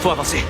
faut avancer.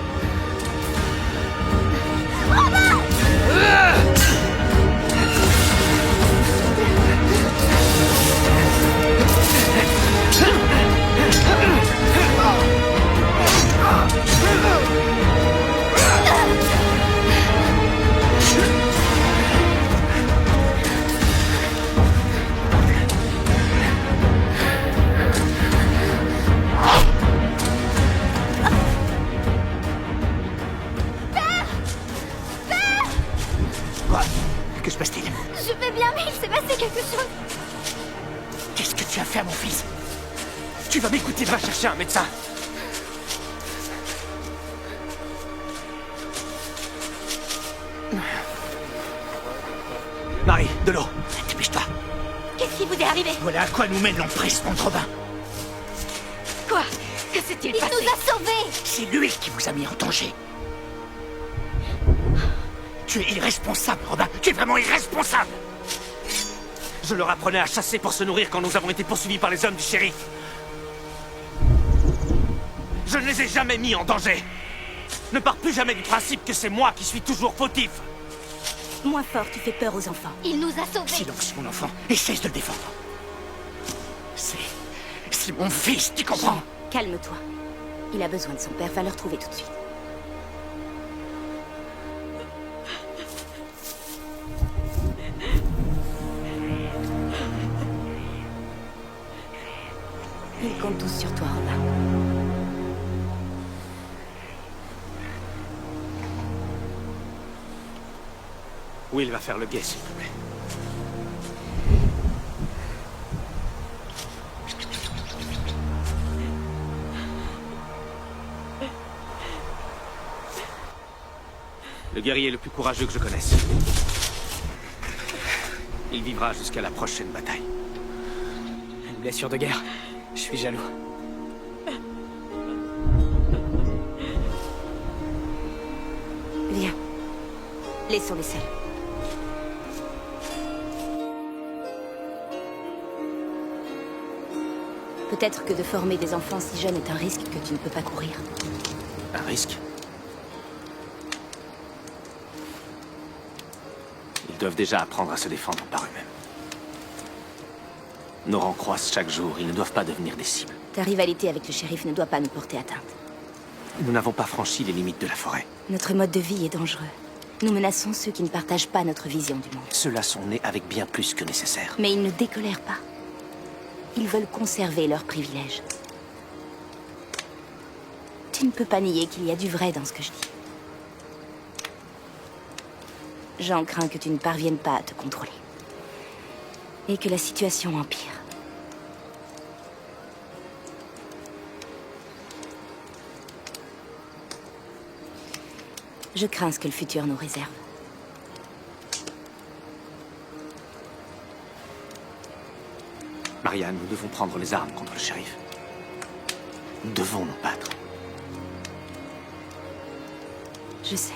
Que se passe-t-il? Je vais bien, mais il s'est passé quelque chose. Qu'est-ce que tu as fait à mon fils? Tu vas m'écouter, va chercher un médecin. Marie, de l'eau. Dépêche-toi. Qu'est-ce qui vous est arrivé? Voilà à quoi nous mène l'empressement de Robin. Quoi? Que s'est-il passé? Il nous a sauvés. C'est lui qui vous a mis en danger. Tu es irresponsable, Robin. Tu es vraiment irresponsable. Je leur apprenais à chasser pour se nourrir quand nous avons été poursuivis par les hommes du shérif. Je ne les ai jamais mis en danger. Ne pars plus jamais du principe que c'est moi qui suis toujours fautif. Moins fort, tu fais peur aux enfants. Il nous a sauvés. Silence, mon enfant. Et cesse de le défendre. C'est mon fils, tu comprends? Calme-toi. Il a besoin de son père, va le retrouver tout de suite. Ils comptent tous sur toi, Robin. Will va faire le guet, s'il te plaît. Le guerrier le plus courageux que je connaisse. Il vivra jusqu'à la prochaine bataille. Une blessure de guerre. Je suis jaloux. Viens. Laissons les seuls. Peut-être que de former des enfants si jeunes est un risque que tu ne peux pas courir. Un risque? Ils doivent déjà apprendre à se défendre par eux-mêmes. Nos rangs croissent chaque jour, ils ne doivent pas devenir des cibles. Ta rivalité avec le shérif ne doit pas nous porter atteinte. Nous n'avons pas franchi les limites de la forêt. Notre mode de vie est dangereux. Nous menaçons ceux qui ne partagent pas notre vision du monde. Ceux-là sont nés avec bien plus que nécessaire. Mais ils ne décolèrent pas. Ils veulent conserver leurs privilèges. Tu ne peux pas nier qu'il y a du vrai dans ce que je dis. J'en crains que tu ne parviennes pas à te contrôler. Et que la situation empire. Je crains ce que le futur nous réserve. Marianne, nous devons prendre les armes contre le shérif. Nous devons nous battre. Je sais.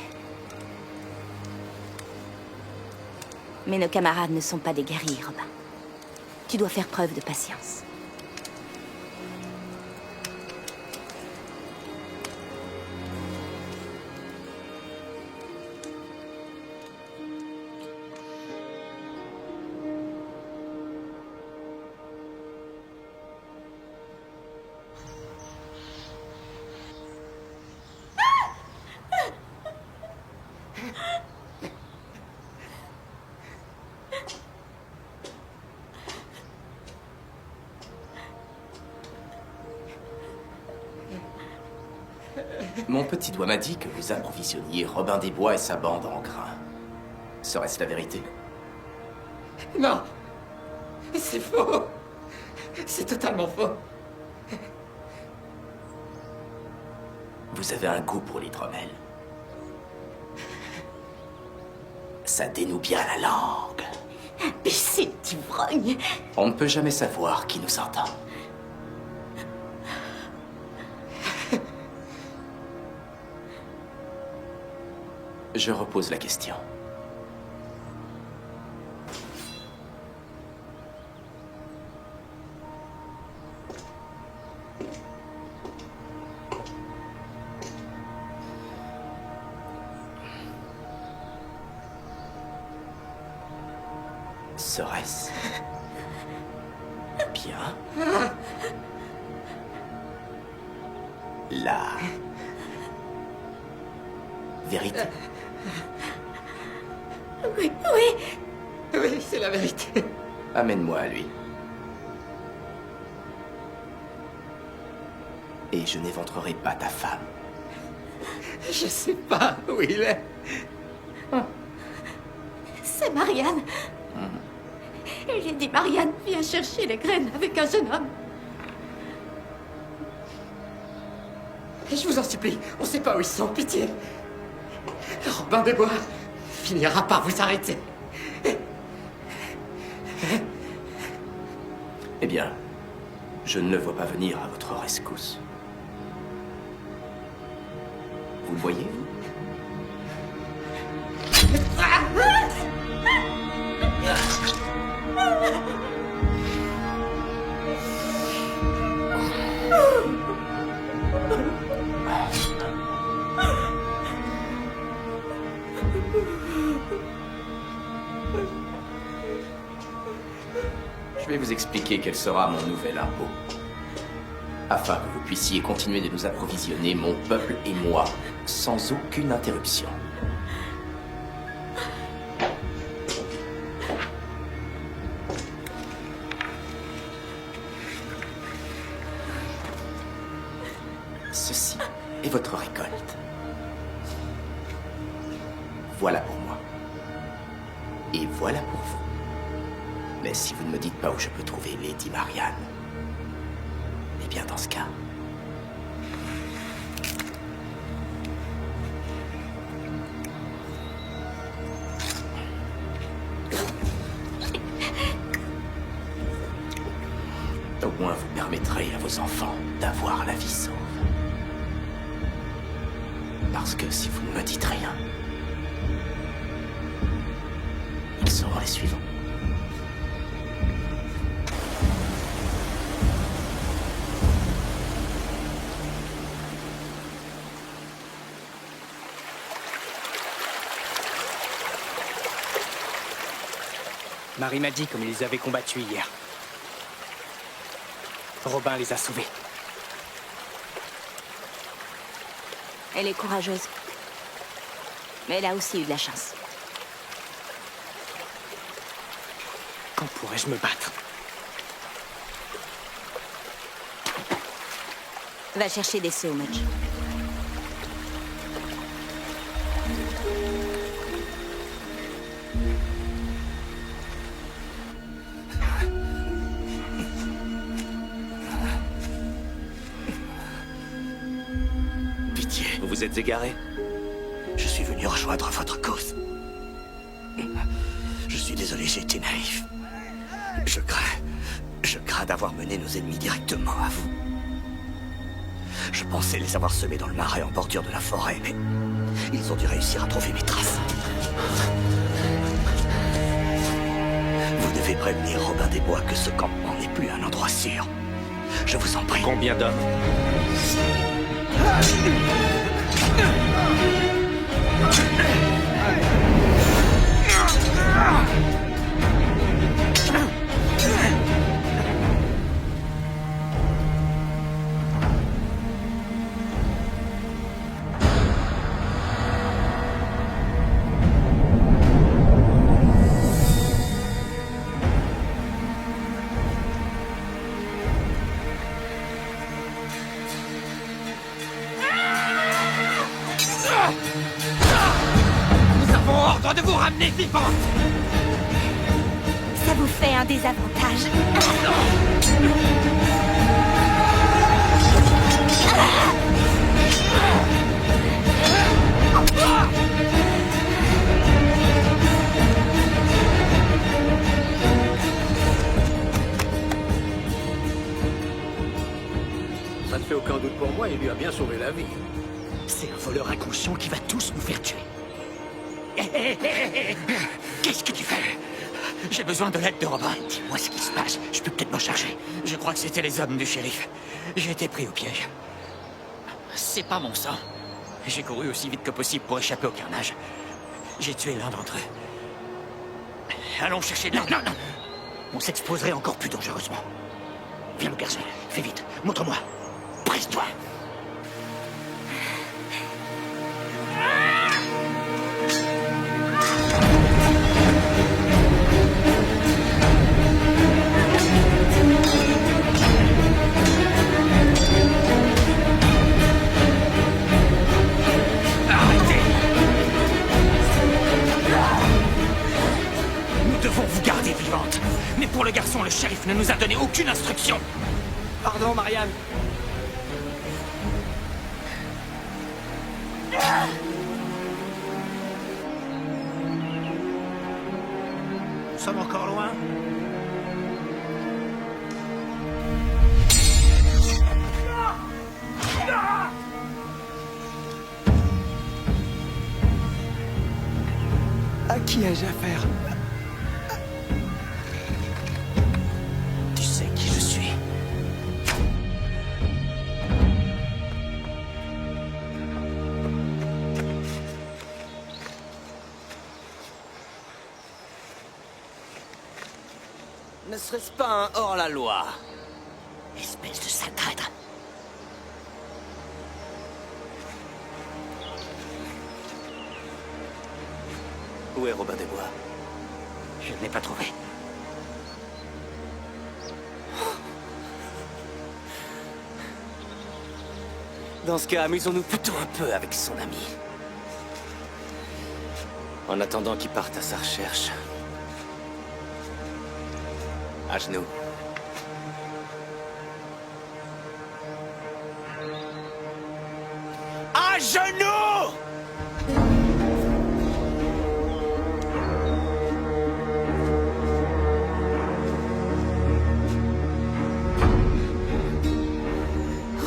Mais nos camarades ne sont pas des guerriers, Robin. Tu dois faire preuve de patience. Mon petit doigt m'a dit que vous approvisionniez Robin des Bois et sa bande en grains. Serait-ce la vérité? Non. C'est faux. C'est totalement faux. Vous avez un goût pour l'hydromel. Ça dénoue bien la langue. Imbécile d'ivrogne. On ne peut jamais savoir qui nous entend. Je repose la question. Serait-ce bien la vérité? Oui, oui. Oui, c'est la vérité. Amène-moi à lui. Et je n'éventrerai pas ta femme. Je sais pas où il est. C'est Marianne. Lady Marianne vient chercher les graines avec un jeune homme. Je vous en supplie, on sait pas où ils sont, pitié. Robin des Bois finira par vous arrêter. Eh bien, je ne le vois pas venir à votre rescousse. Vous le voyez, vous? Je vais vous expliquer quel sera mon nouvel impôt, afin que vous puissiez continuer de nous approvisionner, mon peuple et moi, sans aucune interruption. Ceci est votre récolte. Voilà pour moi. Et voilà pour vous. Mais si vous ne me dites pas où je peux trouver Lady Marianne, eh bien dans ce cas... au moins vous permettrez à vos enfants d'avoir la vie sauve. Parce que si vous ne me dites rien, ils seront les suivants. Marie m'a dit comme ils avaient combattu hier. Robin les a sauvés. Elle est courageuse. Mais elle a aussi eu de la chance. Quand pourrais-je me battre? Va chercher des seaux, Mudge. Pitié, Vous vous êtes égaré? je suis venu rejoindre votre cause. Je suis désolé, j'ai été naïf. Je crains d'avoir mené nos ennemis directement à vous. Je pensais les avoir semés dans le marais en bordure de la forêt, mais ils ont dû réussir à trouver mes traces. Vous devez prévenir Robin des Bois que ce campement n'est plus un endroit sûr. Je vous en prie. Combien d'hommes? Nous avons ordre de vous ramener vivante. Ça vous fait un désavantage. Ça ne fait aucun doute pour moi, il lui a bien sauvé la vie. C'est un voleur inconscient qui va tous nous faire tuer. Qu'est-ce que tu fais? J'ai besoin de l'aide de Robin. Dis-moi ce qui se passe. Je peux peut-être m'en charger. Je crois que c'était les hommes du shérif. J'ai été pris au piège. C'est pas mon sang. J'ai couru aussi vite que possible pour échapper au carnage. J'ai tué l'un d'entre eux. allons chercher de l'aide. Non. On s'exposerait encore plus dangereusement. Viens, le garçon. Fais vite. Montre-moi. Presse-toi. Arrêtez! Nous devons vous garder vivante. Mais pour le garçon, le shérif ne nous a donné aucune instruction. Pardon, Marianne. Nous sommes encore loin. À qui ai-je affaire? Tu sais qui je suis. Ne serait-ce pas un hors-la-loi? Espèce de sale traître. Où est Robin des Bois? Je ne l'ai pas trouvé. Dans ce cas, amusons-nous plutôt un peu avec son ami. En attendant qu'il parte à sa recherche. À genoux. À genoux!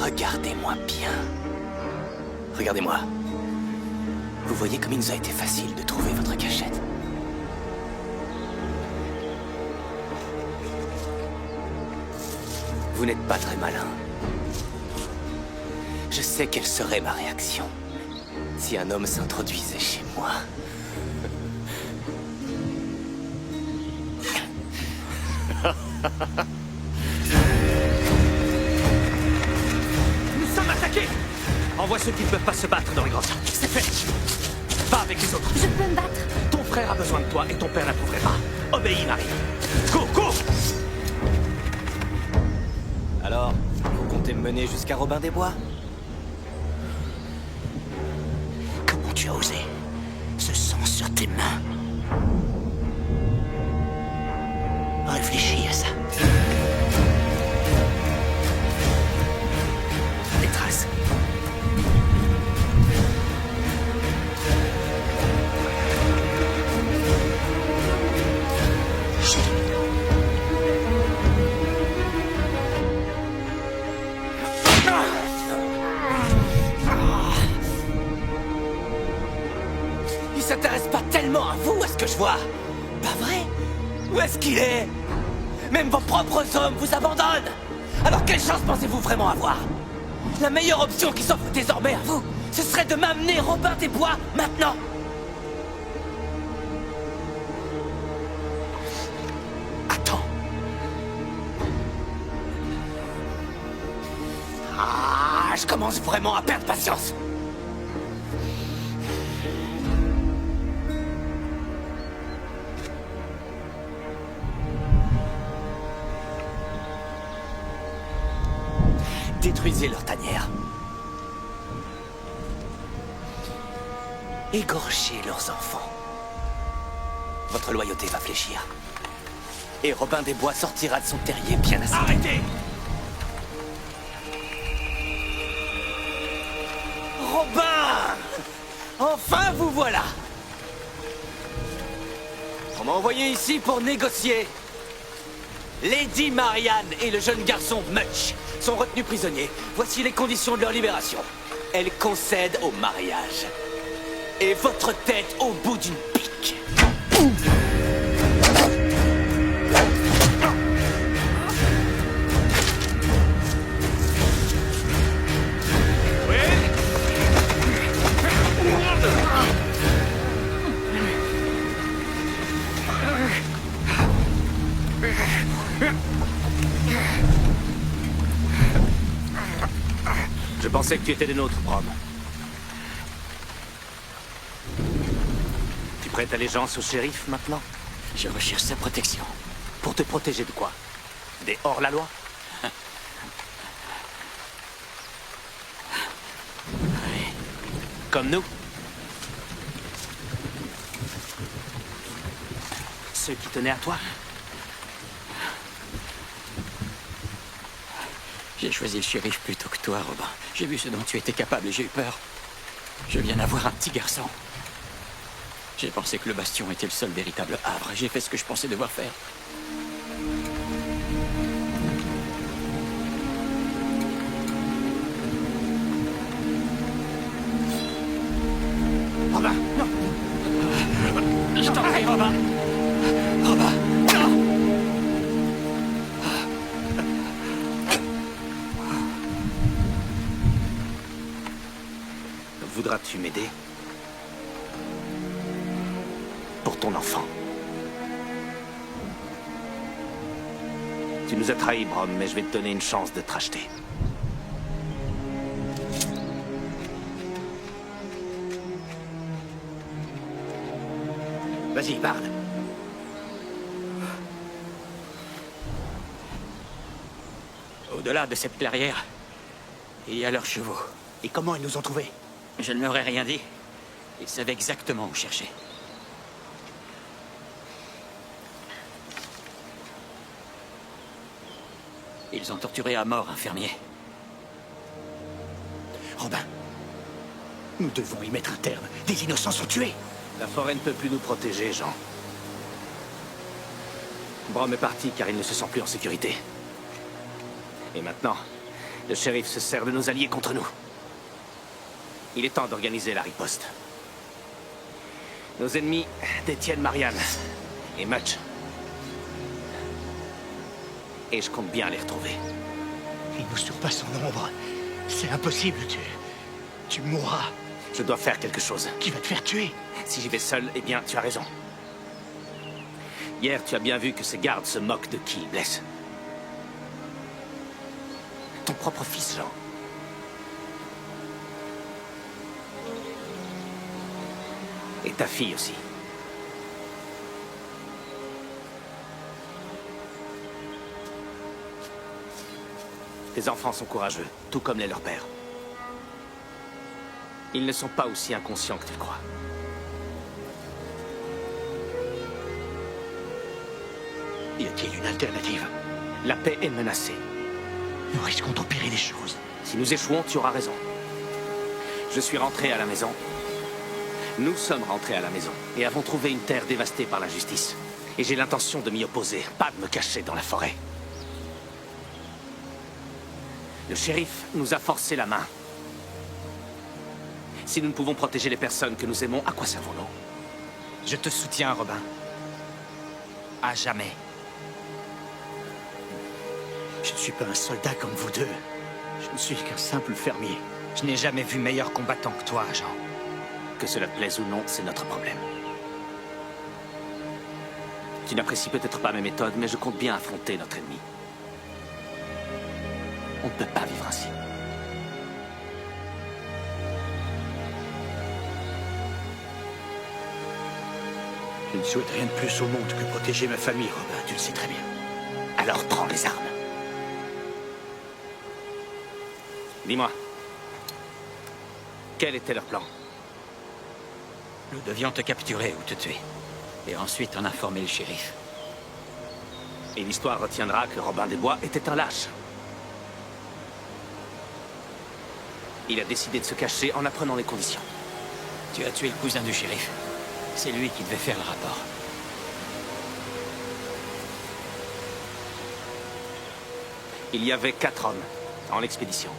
Regardez-moi bien. Regardez-moi. Vous voyez comme il nous a été facile de trouver votre cachette. Vous n'êtes pas très malin. Je sais quelle serait ma réaction si un homme s'introduisait chez moi. Nous sommes attaqués! Envoie ceux qui ne peuvent pas se battre dans les grottes. C'est fait! Va avec les autres. Je peux me battre. Ton frère a besoin de toi et ton père n'approuverait pas. Obéis, Marie. Cours! Alors, vous comptez me mener jusqu'à Robin des Bois? Comment tu as osé? Ce sang sur tes mains. Réfléchis à ça. Des traces. Il s'intéresse pas tellement à vous, à ce que je vois. Pas vrai? Où est-ce qu'il est? Même vos propres hommes vous abandonnent. Alors quelle chance pensez-vous vraiment avoir? La meilleure option qui s'offre désormais à vous, ce serait de m'amener Robin des Bois maintenant. Attends. Ah, je commence vraiment à perdre patience. Détruisez leur tanière. Égorgez leurs enfants. Votre loyauté va fléchir. Et Robin des Bois sortira de son terrier bien assis. Arrêtez! Robin! Enfin vous voilà! On m'a envoyé ici pour négocier. Lady Marianne et le jeune garçon Much sont retenus prisonniers. Voici les conditions de leur libération. Elle concède au mariage. Et votre tête au bout d'une pique. Je pensais que tu étais des nôtres, Brom. Tu prêtes allégeance au shérif maintenant? Je recherche sa protection. Pour te protéger de quoi? Des hors-la-loi? Comme nous? Ceux qui tenaient à toi? J'ai choisi le shérif plutôt que toi, Robin. J'ai vu ce dont tu étais capable et j'ai eu peur. Je viens d'avoir un petit garçon. J'ai pensé que le bastion était le seul véritable havre. J'ai fait ce que je pensais devoir faire. Robin, non! Je t'en prie, Robin! Robin! Non! Voudras-tu m'aider? Pour ton enfant. Tu nous as trahis, Brom, mais je vais te donner une chance de te racheter. Vas-y, parle. Au-delà de cette clairière, il y a leurs chevaux. Et comment ils nous ont trouvés? Je ne leur ai rien dit. Ils savaient exactement où chercher. Ils ont torturé à mort un fermier. Robin, nous devons y mettre un terme. Des innocents sont tués. La forêt ne peut plus nous protéger, Jean. Brom est parti car il ne se sent plus en sécurité. Et maintenant, le shérif se sert de nos alliés contre nous. Il est temps d'organiser la riposte. Nos ennemis détiennent Marianne et Mudge. Et je compte bien les retrouver. Ils nous surpassent en nombre. C'est impossible, tu mourras. Je dois faire quelque chose. Qui va te faire tuer? Si j'y vais seul, eh bien, tu as raison. Hier, tu as bien vu que ces gardes se moquent de qui ils blessent. Ton propre fils, Jean. Et ta fille aussi. Tes enfants sont courageux, tout comme l'est leur père. Ils ne sont pas aussi inconscients que tu le crois. Y a-t-il une alternative? La paix est menacée. Nous risquons d'empirer les choses. Si nous échouons, tu auras raison. Je suis rentré à la maison. Nous sommes rentrés à la maison et avons trouvé une terre dévastée par la justice. Et j'ai l'intention de m'y opposer, pas de me cacher dans la forêt. Le shérif nous a forcé la main. Si nous ne pouvons protéger les personnes que nous aimons, à quoi servons-nous? Je te soutiens, Robin. À jamais. Je ne suis pas un soldat comme vous deux. Je ne suis qu'un simple fermier. Je n'ai jamais vu meilleur combattant que toi, Jean. Que cela te plaise ou non, c'est notre problème. Tu n'apprécies peut-être pas mes méthodes, mais je compte bien affronter notre ennemi. On ne peut pas vivre ainsi. Je ne souhaite rien de plus au monde que protéger ma famille, Robin. Tu le sais très bien. Alors prends les armes. Dis-moi. Quel était leur plan? Nous devions te capturer ou te tuer. Et ensuite en informer le shérif. Et l'histoire retiendra que Robin des Bois était un lâche. Il a décidé de se cacher en apprenant les conditions. Tu as tué le cousin du shérif. C'est lui qui devait faire le rapport. Il y avait 4 hommes en l'expédition.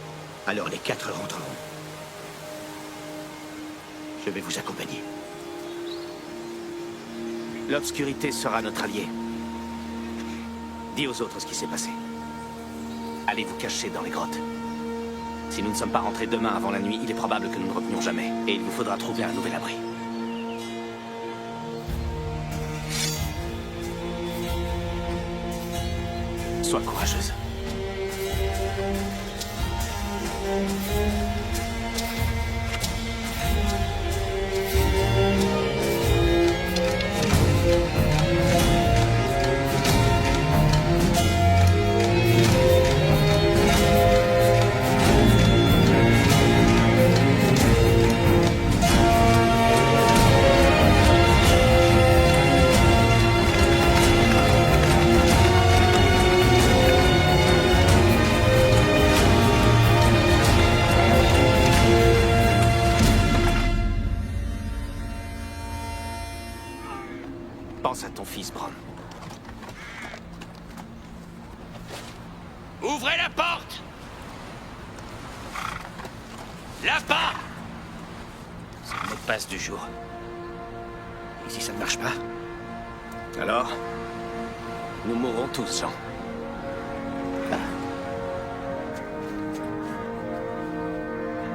Alors les 4 rentreront. Je vais vous accompagner. L'obscurité sera notre allié. Dis aux autres ce qui s'est passé. Allez vous cacher dans les grottes. Si nous ne sommes pas rentrés demain avant la nuit, il est probable que nous ne revenions jamais. Et il vous faudra trouver un nouvel abri. Sois courageuse. Pense à ton fils, Brom. Ouvrez la porte! Là-bas! C'est le mot de passe du jour. Et si ça ne marche pas? Alors? Nous mourrons tous, Jean.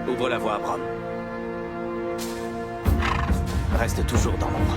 Ouvre la voie, Brom. Reste toujours dans l'ombre.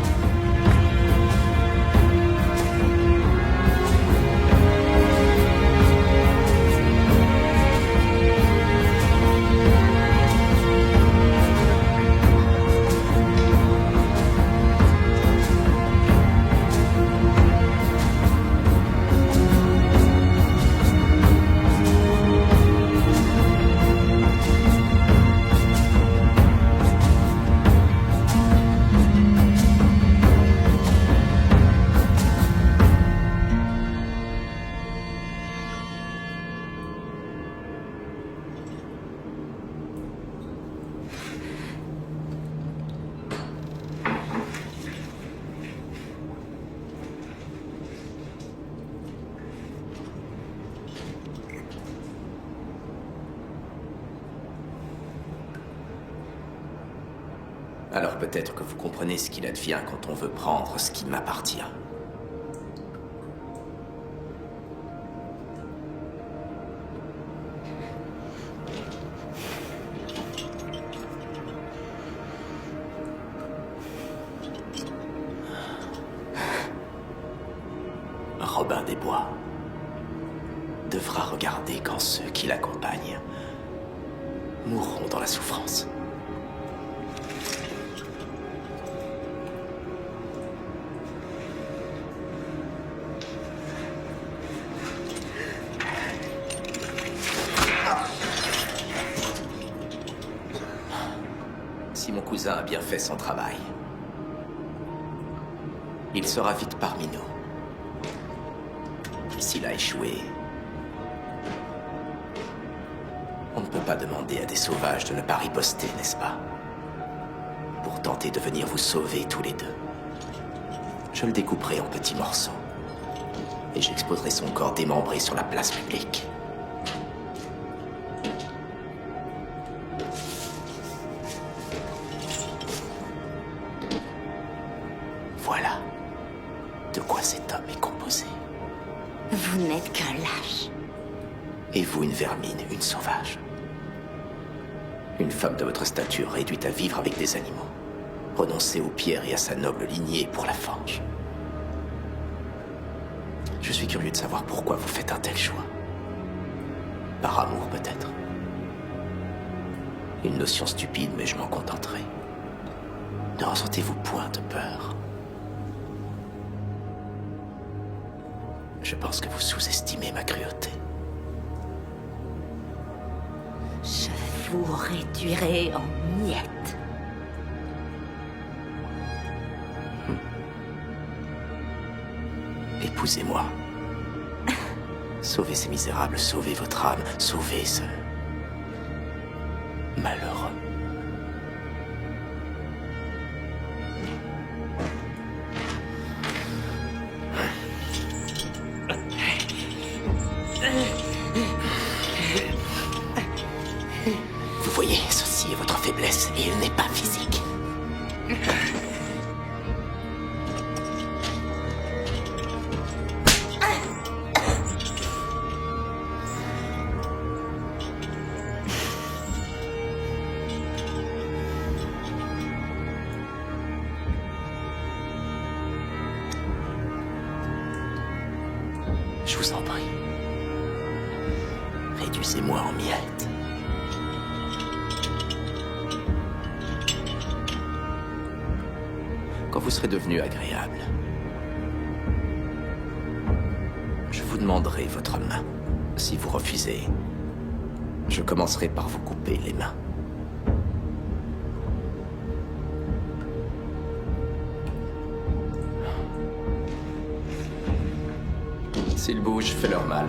Alors peut-être que vous comprenez ce qu'il advient quand on veut prendre ce qui m'appartient. Robin des Bois devra regarder quand ceux qui l'accompagnent mourront dans la souffrance. Si mon cousin a bien fait son travail, il sera vite parmi nous. S'il a échoué, on ne peut pas demander à des sauvages de ne pas riposter, n'est-ce pas? Pour tenter de venir vous sauver tous les deux. Je le découperai en petits morceaux et j'exposerai son corps démembré sur la place publique. Voilà de quoi cet homme est composé. Vous n'êtes qu'un lâche. Et vous, une vermine, une sauvage. Une femme de votre stature réduite à vivre avec des animaux. Renoncée aux pierres et à sa noble lignée pour la forge. Je suis curieux de savoir pourquoi vous faites un tel choix. Par amour, peut-être. Une notion stupide, mais je m'en contenterai. Ne ressentez-vous point de peur? Je pense que vous sous-estimez ma cruauté. Je vous réduirai en miettes. Épousez-moi. Sauvez ces misérables, sauvez votre âme, sauvez ce malheureux. Vous voyez, ceci est votre faiblesse et elle n'est pas physique. Je vous en prie. réduisez-moi en miettes. Quand vous serez devenu agréable, je vous demanderai votre main. Si vous refusez, je commencerai par vous couper les mains. S'ils bougent, fais-leur mal.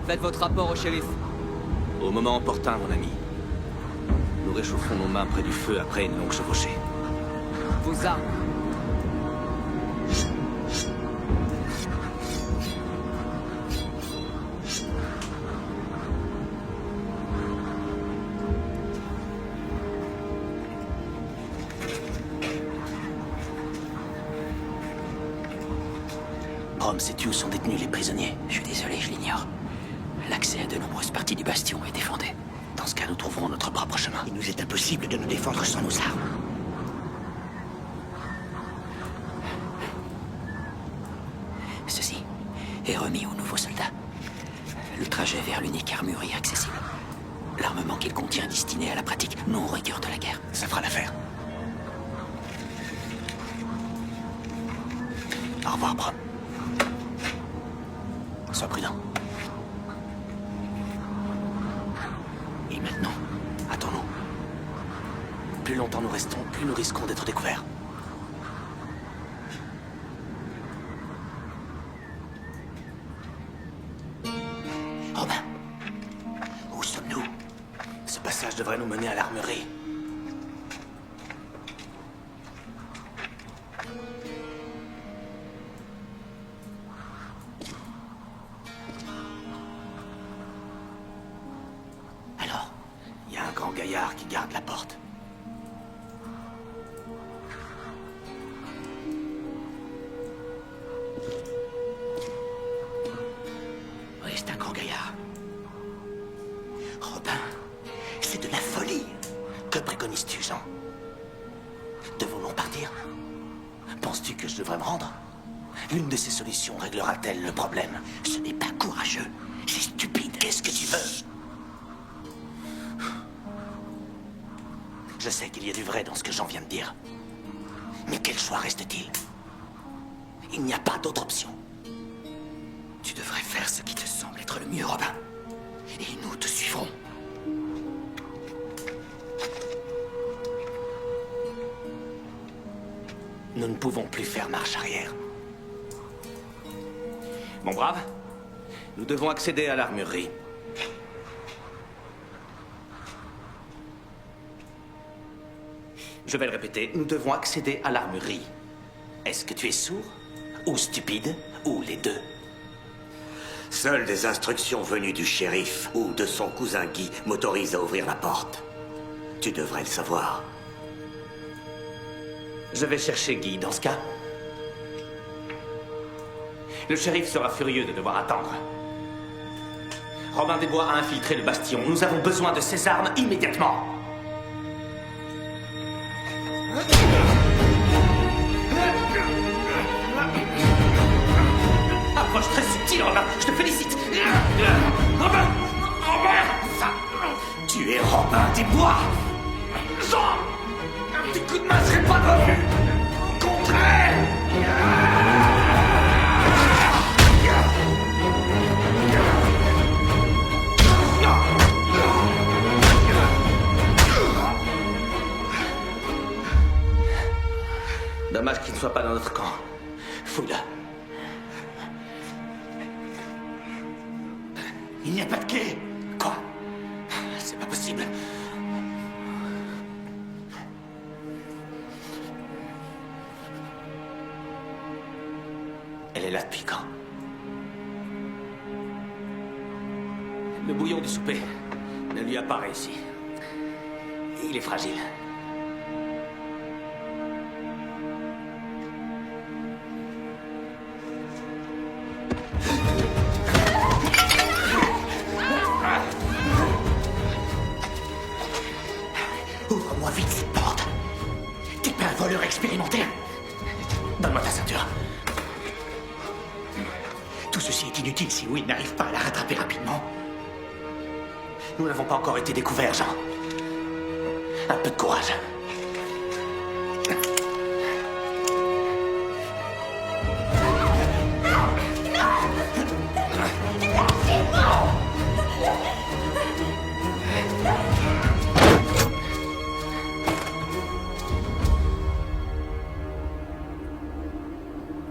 Faites votre rapport au shérif. Au moment opportun, mon ami. Nous réchaufferons nos mains près du feu après une longue chevauchée. Vos armes. Rome, sais-tu où sont détenus les prisonniers? Je suis désolé, je l'ignore. L'accès à de nombreuses parties du bastion est défendu. Dans ce cas, nous trouverons notre propre chemin. Il nous est impossible de nous défendre sans nos armes. Ceci est remis aux nouveaux soldats. Le trajet vers l'unique armurerie accessible. L'armement qu'il contient est destiné à la pratique, non aux rigueurs de la guerre. Ça fera l'affaire. Au revoir, Brom. Sois prudent. Et maintenant, attends-nous. Plus longtemps nous restons, plus nous risquons d'être découverts. Robin, où sommes-nous? Ce passage devrait nous mener à l'armurerie. Alors, Il y a un grand gaillard qui garde la porte. oui, c'est un grand gaillard. Robin, c'est de la folie. Que préconises-tu, Jean? Devons-nous partir? Penses-tu que je devrais me rendre? L'une de ces solutions réglera-t-elle le problème? Ce n'est pas courageux, c'est stupide. Qu'est-ce que tu veux? Je sais qu'il y a du vrai dans ce que Jean vient de dire. Mais quel choix reste-t-il? Il n'y a pas d'autre option. Tu devrais faire ce qui te semble être le mieux, Robin. Et nous te suivrons. Nous ne pouvons plus faire marche arrière. Mon brave, nous devons accéder à l'armurerie. Je vais le répéter, nous devons accéder à l'armurerie. Est-ce que tu es sourd? Ou stupide? Ou les deux? Seules des instructions venues du shérif ou de son cousin Guy m'autorisent à ouvrir la porte. Tu devrais le savoir. Je vais chercher Guy dans ce cas. Le shérif sera furieux de devoir attendre. Robin des Bois a infiltré le bastion. Nous avons besoin de ses armes immédiatement. Approche très subtile, Robin. Je te félicite. Robin! Tu es Robin des Bois! Jean! Un petit coup de main serait pas revenu. Au contraire! Dommage qu'il ne soit pas dans notre camp. Fouille-le. Il n'y a pas de clé. Quoi? C'est pas possible. Elle est là depuis quand? Le bouillon du souper ne lui a pas réussi. Il est fragile. Ouvre-moi vite cette porte. T'es pas un voleur expérimenté. Donne-moi ta ceinture. Tout ceci est inutile si Will n'arrive pas à la rattraper rapidement. Nous n'avons pas encore été découverts, Jean. Un peu de courage.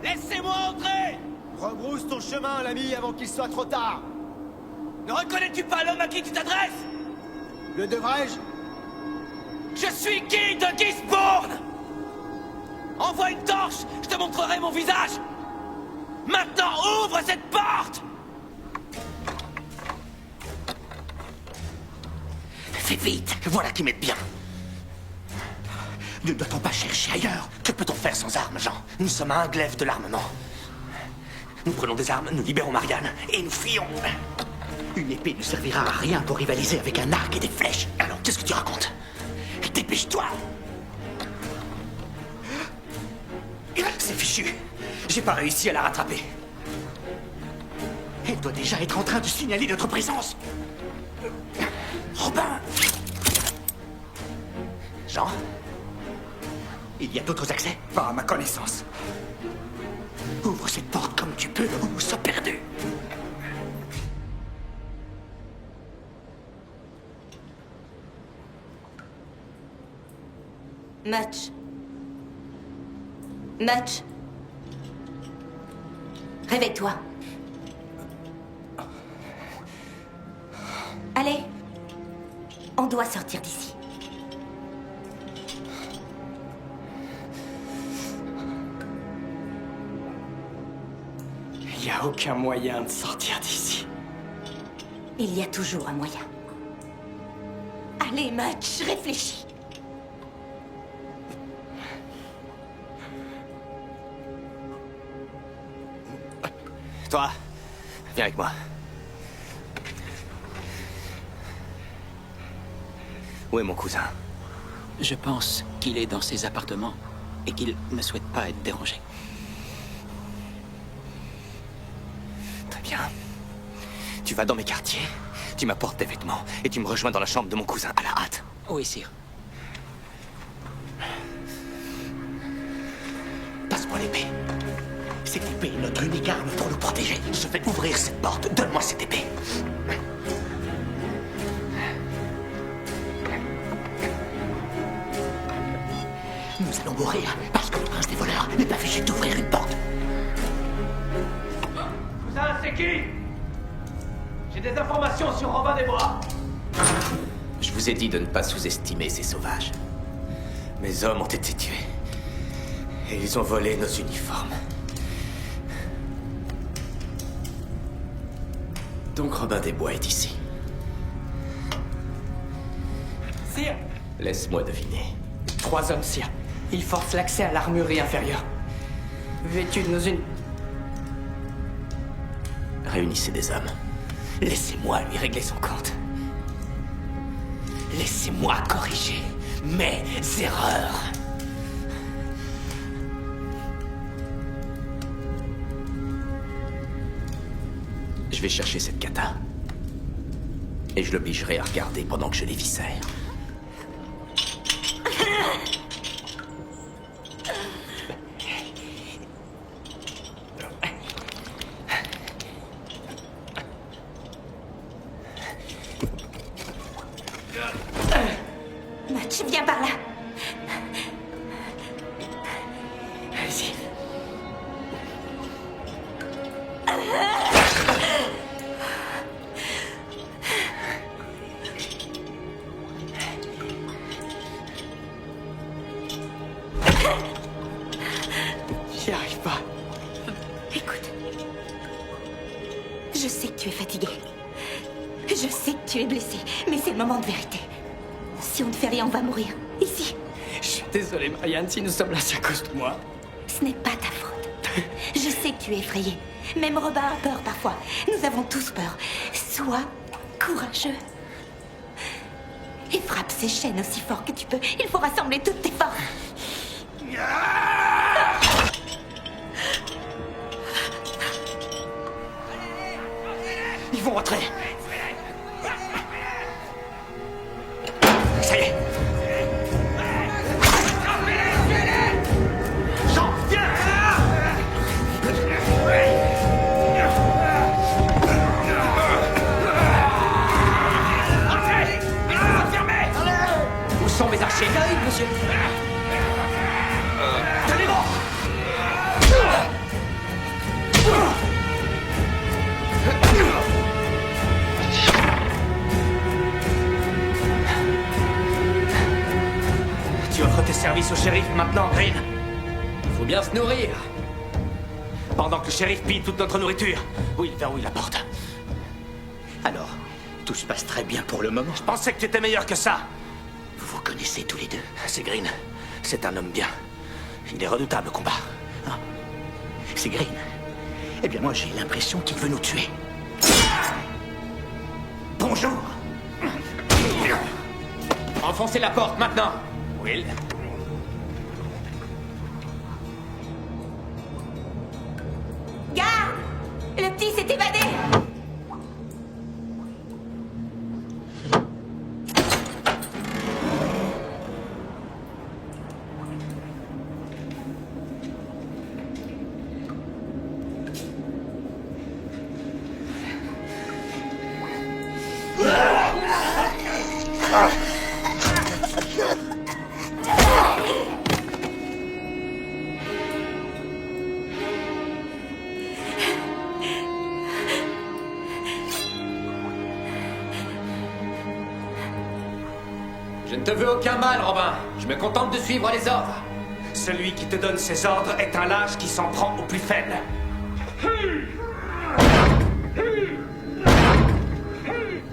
Laissez-moi entrer! Rebrousse ton chemin, l'ami, avant qu'il soit trop tard. Ne reconnais-tu pas l'homme à qui tu t'adresses? Le devrais-je? Je suis Guy de Gisborne! Envoie une torche, je te montrerai mon visage! Maintenant, ouvre cette porte! Fais vite, voilà qui m'aide bien. Ne doit-on pas chercher ailleurs? Que peut-on faire sans armes, Jean? Nous sommes à un glaive de l'armement. Nous prenons des armes, nous libérons Marianne, et nous fuyons. Une épée ne servira à rien pour rivaliser avec un arc et des flèches. Alors, qu'est-ce que tu racontes? Dépêche-toi! C'est fichu. J'ai pas réussi à la rattraper. Elle doit déjà être en train de signaler notre présence. Robin! Jean? Il y a d'autres accès? Pas à ma connaissance. Ouvre cette porte comme tu peux ou nous sommes perdus. Match. Match. Réveille-toi. Allez. On doit sortir d'ici. Il n'y a aucun moyen de sortir d'ici. Il y a toujours un moyen. Allez, Match, réfléchis. Toi, viens avec moi. Où est mon cousin? Je pense qu'il est dans ses appartements et qu'il ne souhaite pas être dérangé. Très bien. Tu vas dans mes quartiers, tu m'apportes tes vêtements et tu me rejoins dans la chambre de mon cousin à la hâte. Oui, sire. Passe-moi l'épée. Cette épée est notre unique arme pour nous protéger. Je vais ouvrir cette porte. Donne-moi cette épée. Nous allons mourir parce que le prince des voleurs n'est pas fichu d'ouvrir une porte. Cousin, c'est qui? J'ai des informations sur Robin des Bois. Je vous ai dit de ne pas sous-estimer ces sauvages. Mes hommes ont été tués. Et ils ont volé nos uniformes. Donc Robin des Bois est ici. Sire! Laisse-moi deviner. 3 hommes, sire. Ils forcent l'accès à l'armurerie inférieure. Vêtus de nos Réunissez des hommes. Laissez-moi lui régler son compte. Laissez-moi corriger mes erreurs. Je vais chercher cette kata. Et je l'obligerai à regarder pendant que je les viscère. Match, viens par là. Allez-y. J'y arrive pas. Écoute. Je sais que tu es fatigué. Je sais que tu es blessé. Mais c'est le moment de vérité. Si on ne fait rien, on va mourir. Ici. Je suis désolé, Marianne, si nous sommes là, c'est à cause de moi. Ce n'est pas ta faute. Je sais que tu es effrayé. Même Robin a peur parfois. Nous avons tous peur. Sois courageux. Et frappe ces chaînes aussi fort que tu peux. Il faut rassembler toutes tes forces. font rentrer. Ça y est. Jean, viens. Entrez. Ils sont fermés. Où sont mes archers? Là, monsieur. Tenez-moi. Tu offres tes services au shérif maintenant, Green? Faut bien se nourrir. Pendant que le shérif pille toute notre nourriture, où il verrouille la porte. Alors, tout se passe très bien pour le moment. Je pensais que tu étais meilleur que ça. Vous vous connaissez tous les deux. C'est Green. C'est un homme bien. Il est redoutable au combat. Ah, c'est Green. Eh bien, moi, j'ai l'impression qu'il veut nous tuer. Bonjour. Enfoncez la porte maintenant. Will? Garde! Le petit s'est évadé! Je ne te veux aucun mal, Robin. Je me contente de suivre les ordres. Celui qui te donne ses ordres est un lâche qui s'en prend aux plus faibles.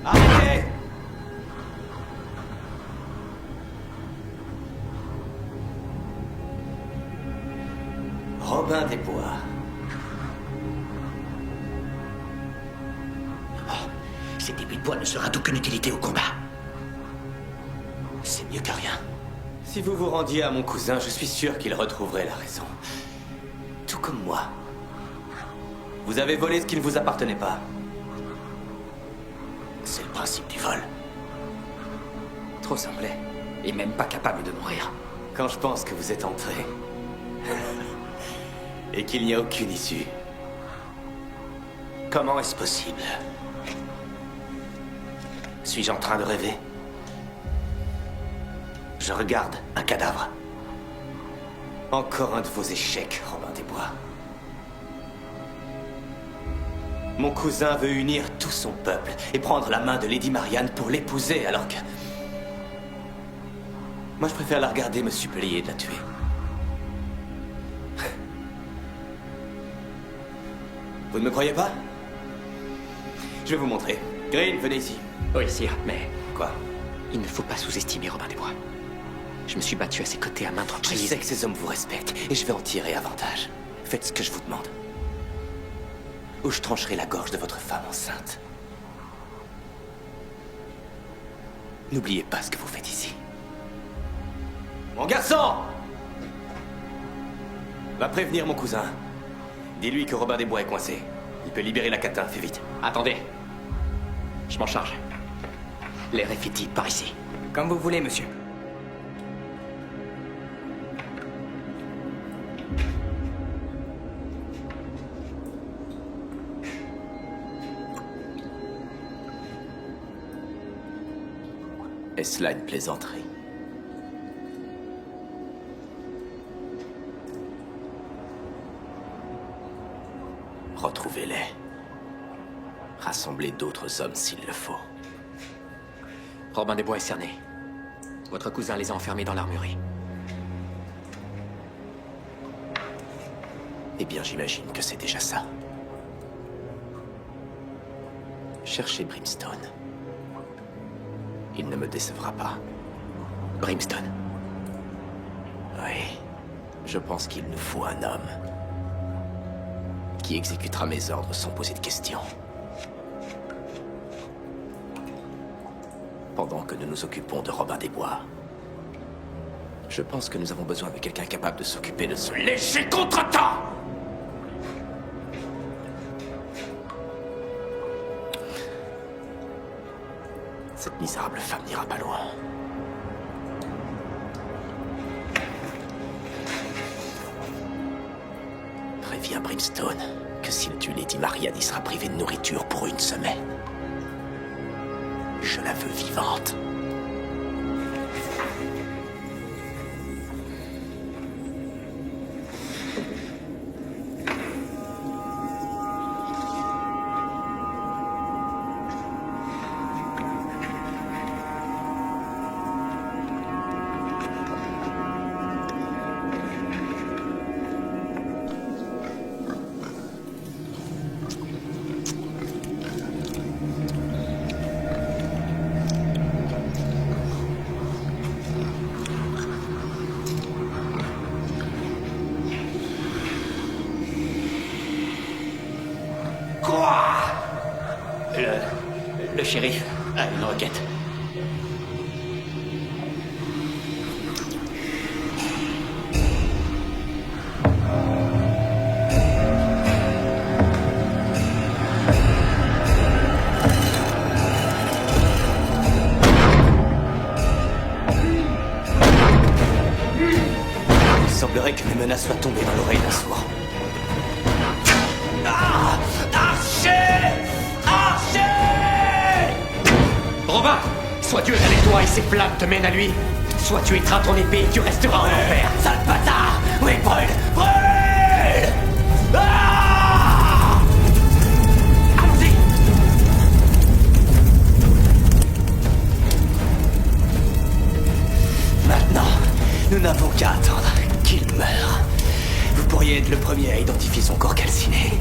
Arrêtez! Robin des Bois. Oh, cet début de bois ne sera d'aucune utilité au combat. C'est mieux que rien. Si vous vous rendiez à mon cousin, je suis sûr qu'il retrouverait la raison. Tout comme moi. Vous avez volé ce qui ne vous appartenait pas. C'est le principe du vol. Trop simplé. Et même pas capable de mourir. Quand je pense que vous êtes entré... et qu'il n'y a aucune issue. Comment est-ce possible? Suis-je en train de rêver? Je regarde un cadavre. Encore un de vos échecs, Robin des Bois. Mon cousin veut unir tout son peuple et prendre la main de Lady Marianne pour l'épouser, alors que... Moi, je préfère la regarder me supplier de la tuer. Vous ne me croyez pas? Je vais vous montrer. Green, venez ici. Oui, sire, mais Quoi? il ne faut pas sous-estimer Robin des Bois. Je me suis battu à ses côtés à maintes Je reprises. sais que ces hommes vous respectent et je vais en tirer avantage. Faites ce que je vous demande. Ou je trancherai la gorge de votre femme enceinte. N'oubliez pas ce que vous faites ici. Mon garçon! Va prévenir mon cousin. Dis-lui que Robin des Bois est coincé. Il peut libérer la catin, fais vite. Attendez. Je m'en charge. L'air est fétide par ici. Comme vous voulez, monsieur. Est-ce là une plaisanterie? Retrouvez-les. Rassemblez d'autres hommes s'il le faut. Robin des Bois est cerné. Votre cousin les a enfermés dans l'armurerie. Eh bien, j'imagine que c'est déjà ça. Cherchez Brimstone. Il ne me décevra pas. Brimstone. Oui. Je pense qu'il nous faut un homme qui exécutera mes ordres sans poser de questions. Pendant que nous nous occupons de Robin des Bois, je pense que nous avons besoin de quelqu'un capable de s'occuper de ce léger contretemps. Cette misérable femme n'ira pas loin. Préviens Brimstone que s'il tue Lady Marianne, il sera privé de nourriture pour 1 semaine. Je la veux vivante. Le shérif a une requête. Il semblerait que mes menaces soient tombées dans l'oreille d'un sourd. Ah! Archer! Robin, soit tu es avec toi et ses flammes te mènent à lui, soit tu étreins ton épée et tu resteras en enfer. Sale bâtard! Oui, brûle! Brûle! Ah! Allons-y! Maintenant, nous n'avons qu'à attendre qu'il meure. Vous pourriez être le premier à identifier son corps calciné.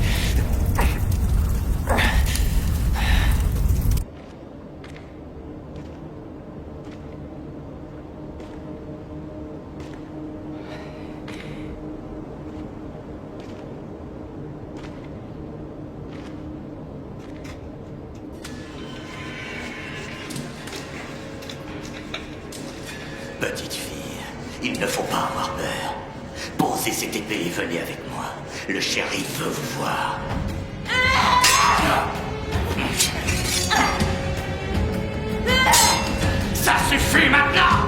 Petite fille, il ne faut pas avoir peur. Posez cette épée et venez avec moi. Le shérif veut vous voir. Ça suffit maintenant!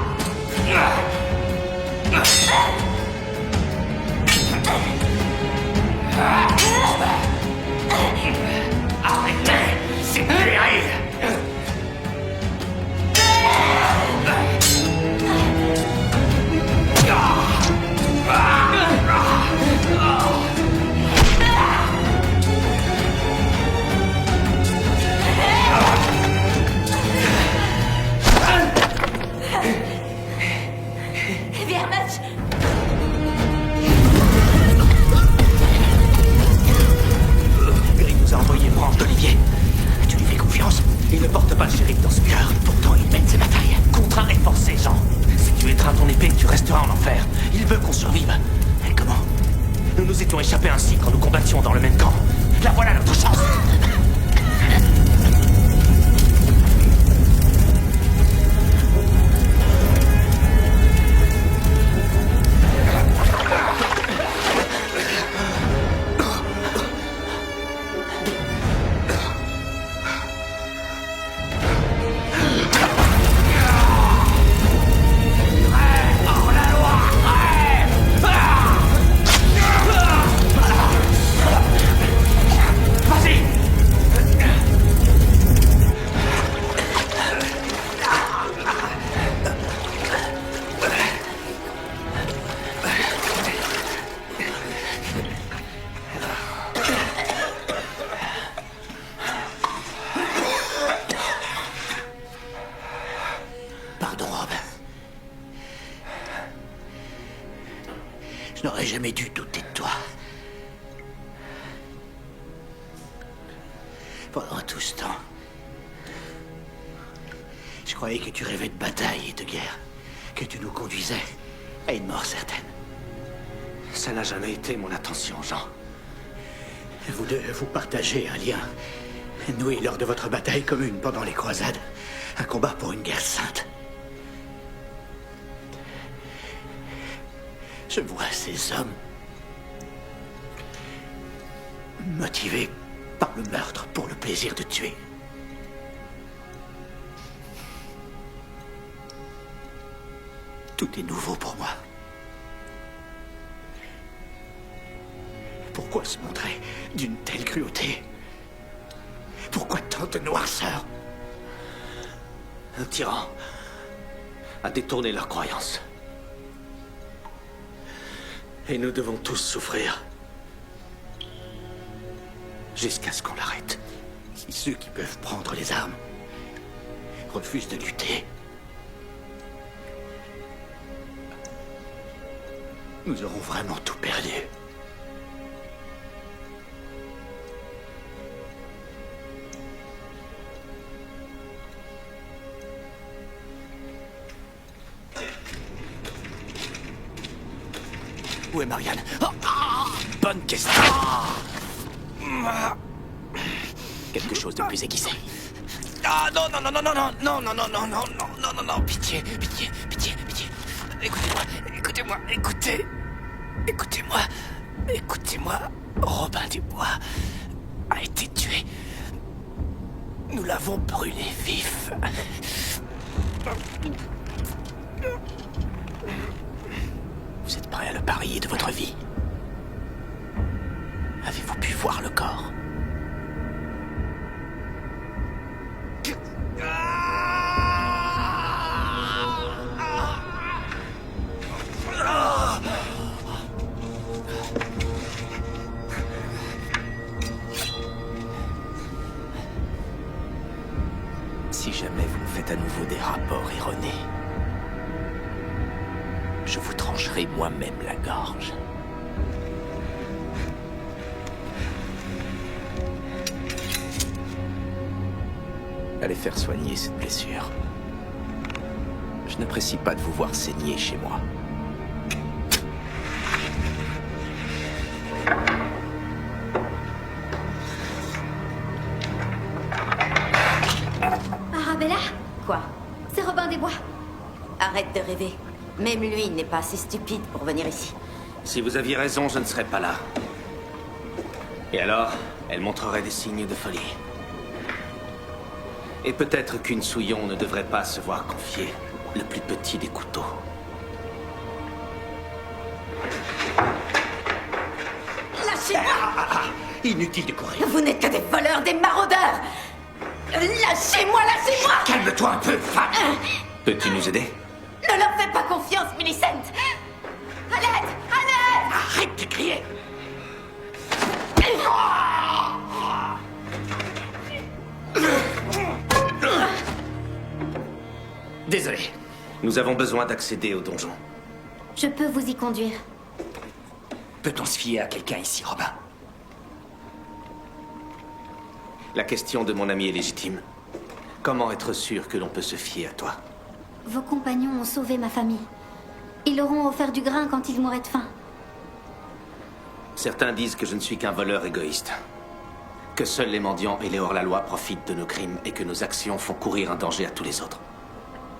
Arrêtez! C'est puéril! Vermatch! Gris nous a envoyé branche d'Olivier. Tu lui fais confiance? Il ne porte pas le shérif dans ce cœur. Pourtant, il mène ses batailles. Contraint et forcé, Jean. Si tu étreins ton épée, tu resteras en enfer. Il veut qu'on survive. Et comment? Nous nous étions échappés ainsi quand nous combattions dans le même camp. La voilà notre chance. Je n'aurais jamais dû douter de toi. Pendant tout ce temps, je croyais que tu rêvais de bataille et de guerre, que tu nous conduisais à une mort certaine. Ça n'a jamais été mon intention, Jean. Vous deux, vous partagez un lien, noué lors de votre bataille commune pendant les croisades. Un combat pour une guerre sainte. Je vois ces hommes motivés par le meurtre pour le plaisir de tuer. Tout est nouveau pour moi. Pourquoi se montrer d'une telle cruauté? Pourquoi tant de noirceur? Un tyran a détourné leurs croyances. Et nous devons tous souffrir. Jusqu'à ce qu'on l'arrête. Si ceux qui peuvent prendre les armes refusent de lutter, nous aurons vraiment tout perdu. Où est Marianne? Bonne question. Quelque chose de plus aiguisé. Ah non, non, non, non, non, non, non, non, non, non, non, non, non, non, non, pitié, pitié, pitié, pitié. Écoutez-moi, écoutez-moi, écoutez-moi, écoutez-moi. Robin des Bois a été tué. Nous l'avons brûlé vif. Vous êtes prêt à le parier de votre vie? Avez-vous pu voir le corps? Si jamais vous me faites à nouveau des rapports erronés, je vous trancherai moi-même la gorge. Allez faire soigner cette blessure. Je n'apprécie pas de vous voir saigner chez moi. Arabella? Quoi? C'est Robin des Bois. Arrête de rêver. Même lui, il n'est pas assez stupide pour venir ici. Si vous aviez raison, je ne serais pas là. Et alors, elle montrerait des signes de folie. Et peut-être qu'une Souillon ne devrait pas se voir confier le plus petit des couteaux. Lâchez-moi! Inutile de courir. Vous n'êtes que des voleurs, des maraudeurs! Lâchez-moi, lâchez-moi! Calme-toi un peu, femme. Peux-tu nous aider? Ne leur fais pas confiance, Millicent! À l'aide! À l'aide! Arrête de crier. Désolé. Nous avons besoin d'accéder au donjon. Je peux vous y conduire. Peut-on se fier à quelqu'un ici, Robin? La question de mon ami est légitime. Comment être sûr que l'on peut se fier à toi? Vos compagnons ont sauvé ma famille. Ils leur ont offert du grain quand ils mouraient de faim. Certains disent que je ne suis qu'un voleur égoïste. Que seuls les mendiants et les hors-la-loi profitent de nos crimes et que nos actions font courir un danger à tous les autres.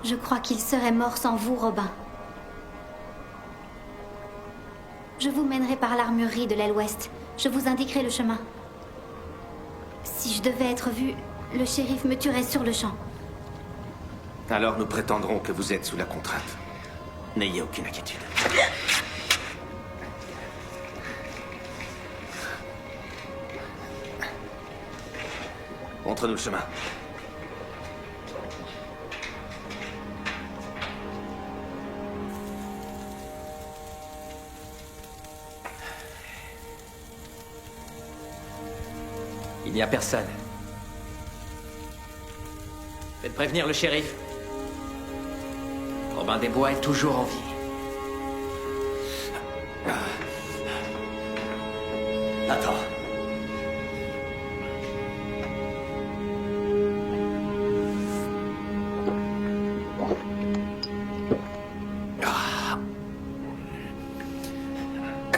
Je crois qu'ils seraient morts sans vous, Robin. Je vous mènerai par l'armurerie de l'aile ouest. Je vous indiquerai le chemin. Si je devais être vue, le shérif me tuerait sur le champ. Alors nous prétendrons que vous êtes sous la contrainte. N'ayez aucune inquiétude. Montre-nous le chemin. Il n'y a personne. Faites prévenir le shérif. Robin des Bois est toujours en vie. Attends.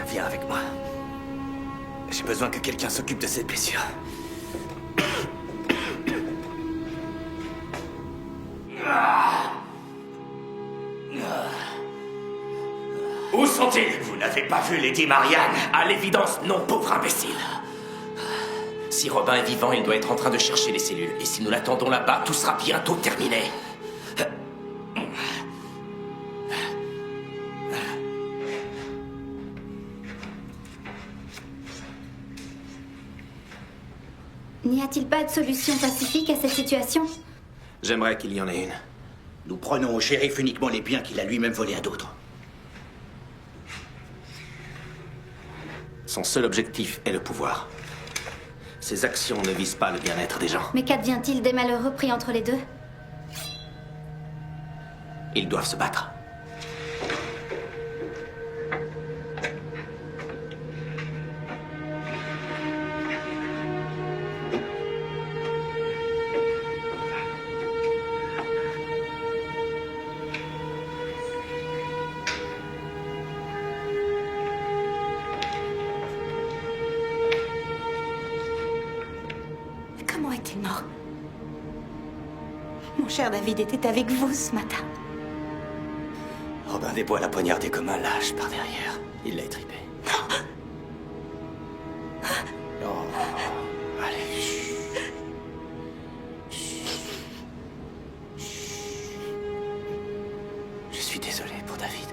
Viens avec moi. J'ai besoin que quelqu'un s'occupe de cette blessure. Où sont-ils? Vous n'avez pas vu Lady Marianne? À l'évidence, non, pauvre imbécile. Si Robin est vivant, il doit être en train de chercher les cellules. Et si nous l'attendons là-bas, tout sera bientôt terminé. N'y a-t-il pas de solution pacifique à cette situation? J'aimerais qu'il y en ait une. Nous prenons au shérif uniquement les biens qu'il a lui-même volés à d'autres. Son seul objectif est le pouvoir. Ses actions ne visent pas le bien-être des gens. Mais qu'advient-il des malheureux pris entre les deux? Ils doivent se battre. Comment est-il mort? Mon cher David était avec vous ce matin. Robin des Bois l'a poignardé comme un lâche par derrière. Il l'a étripé. Oh, allez, chut. Je suis désolé pour David.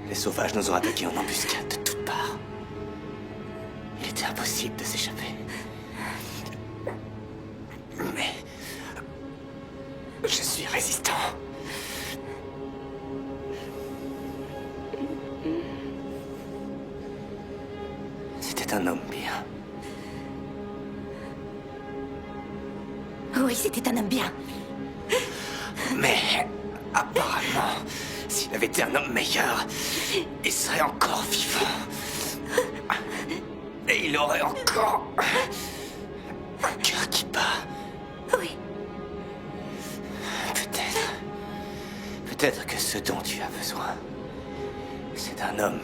Les sauvages nous ont attaqués en embuscade de toutes parts. Il était impossible de s'échapper. Mais... je suis résistant. C'était un homme bien. Oui, c'était un homme bien. Mais apparemment, s'il avait été un homme meilleur, il serait encore vivant. Et il aurait encore un cœur qui bat. Oui. Peut-être que ce dont tu as besoin, c'est d'un homme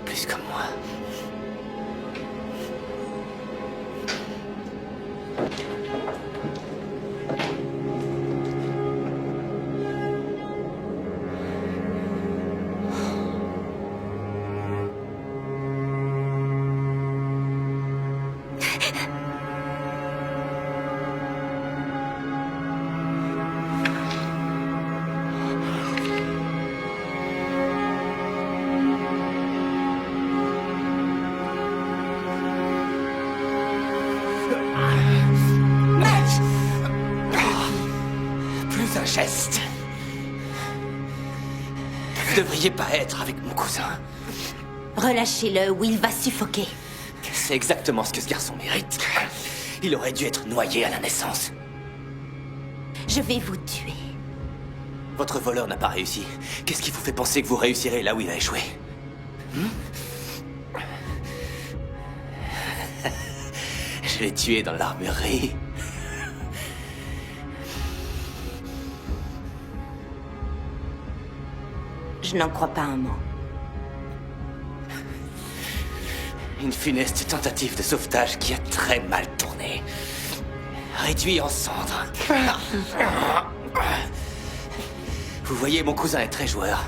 plus comme moi. Plus un geste. Vous ne devriez pas être avec mon cousin. Relâchez-le ou il va suffoquer. C'est exactement ce que ce garçon mérite. Il aurait dû être noyé à la naissance. Je vais vous tuer. Votre voleur n'a pas réussi. Qu'est-ce qui vous fait penser que vous réussirez là où il a échoué? Je l'ai tué dans l'armurerie. Je n'en crois pas un mot. Une funeste tentative de sauvetage qui a très mal tourné. Réduit en cendres. Vous voyez, mon cousin est très joueur.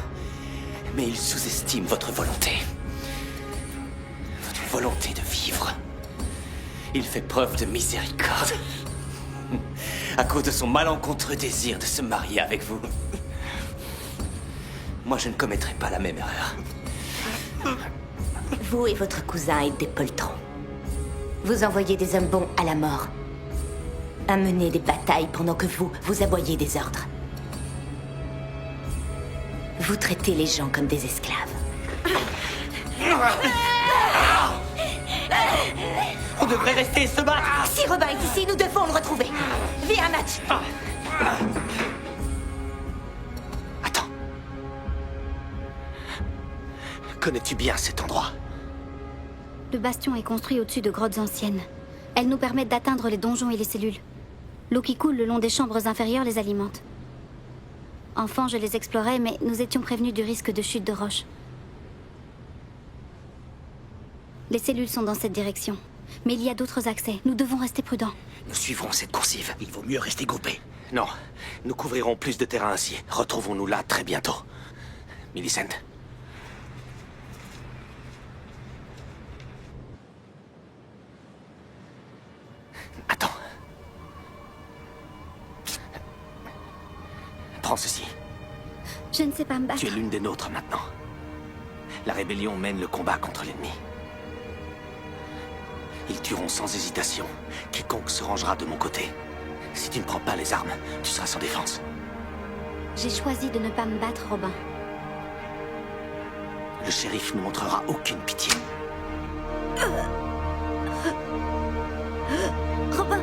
Mais il sous-estime votre volonté. Votre volonté de vivre. Il fait preuve de miséricorde. À cause de son malencontreux désir de se marier avec vous. Moi, je ne commettrai pas la même erreur. Vous et votre cousin êtes des poltrons. Vous envoyez des hommes bons à la mort. À mener des batailles pendant que vous aboyez des ordres. Vous traitez les gens comme des esclaves. On devrait rester et se battre. Si Robin est ici, nous devons le retrouver. Viens, Match. Attends. Connais-tu bien cet endroit? Le bastion est construit au-dessus de grottes anciennes. Elles nous permettent d'atteindre les donjons et les cellules. L'eau qui coule le long des chambres inférieures les alimente. Enfant, je les explorais, mais nous étions prévenus du risque de chute de roches. Les cellules sont dans cette direction. Mais il y a d'autres accès. Nous devons rester prudents. Nous suivrons cette coursive. Il vaut mieux rester groupés. Non, nous couvrirons plus de terrain ainsi. Retrouvons-nous là très bientôt. Millicent. Attends. Prends ceci. Je ne sais pas me battre. Tu es l'une des nôtres maintenant. La rébellion mène le combat contre l'ennemi. Ils tueront sans hésitation quiconque se rangera de mon côté. Si tu ne prends pas les armes, tu seras sans défense. J'ai choisi de ne pas me battre, Robin. Le shérif ne montrera aucune pitié. Robin!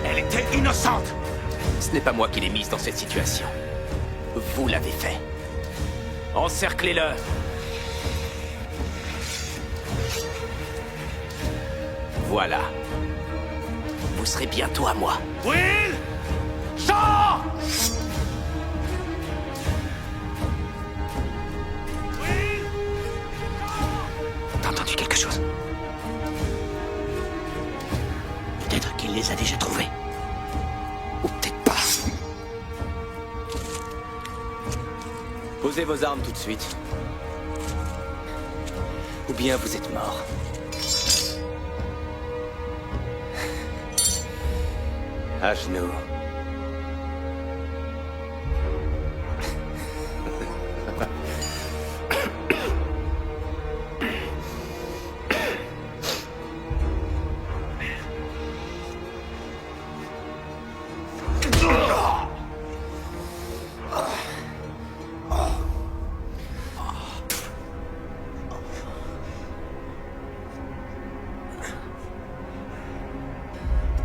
Elle était innocente! Ce n'est pas moi qui l'ai mise dans cette situation. Vous l'avez fait. Encerclez-le! Voilà. Vous serez bientôt à moi. Will! Jean! T'as entendu quelque chose? Peut-être qu'il les a déjà trouvés. Ou peut-être pas. Posez vos armes tout de suite. Ou bien vous êtes mort. À genoux.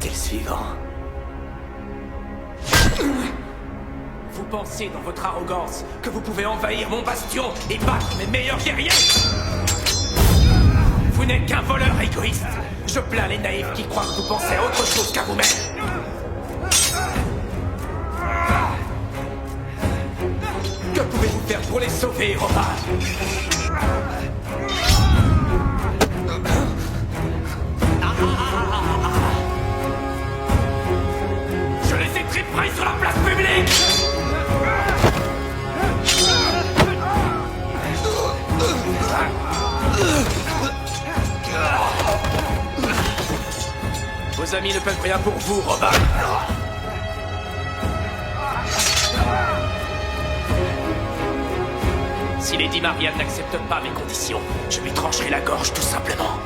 T'es le suivant. Vous pensez dans votre arrogance que vous pouvez envahir mon bastion et battre mes meilleurs guerriers? Vous n'êtes qu'un voleur égoïste. Je plains les naïfs qui croient que vous pensez à autre chose qu'à vous-même. Que pouvez-vous faire pour les sauver, Robin? Je les ai triperés sur la place publique! Vos amis ne peuvent rien pour vous, Robin. Si Lady Marianne n'accepte pas mes conditions, je lui trancherai la gorge tout simplement.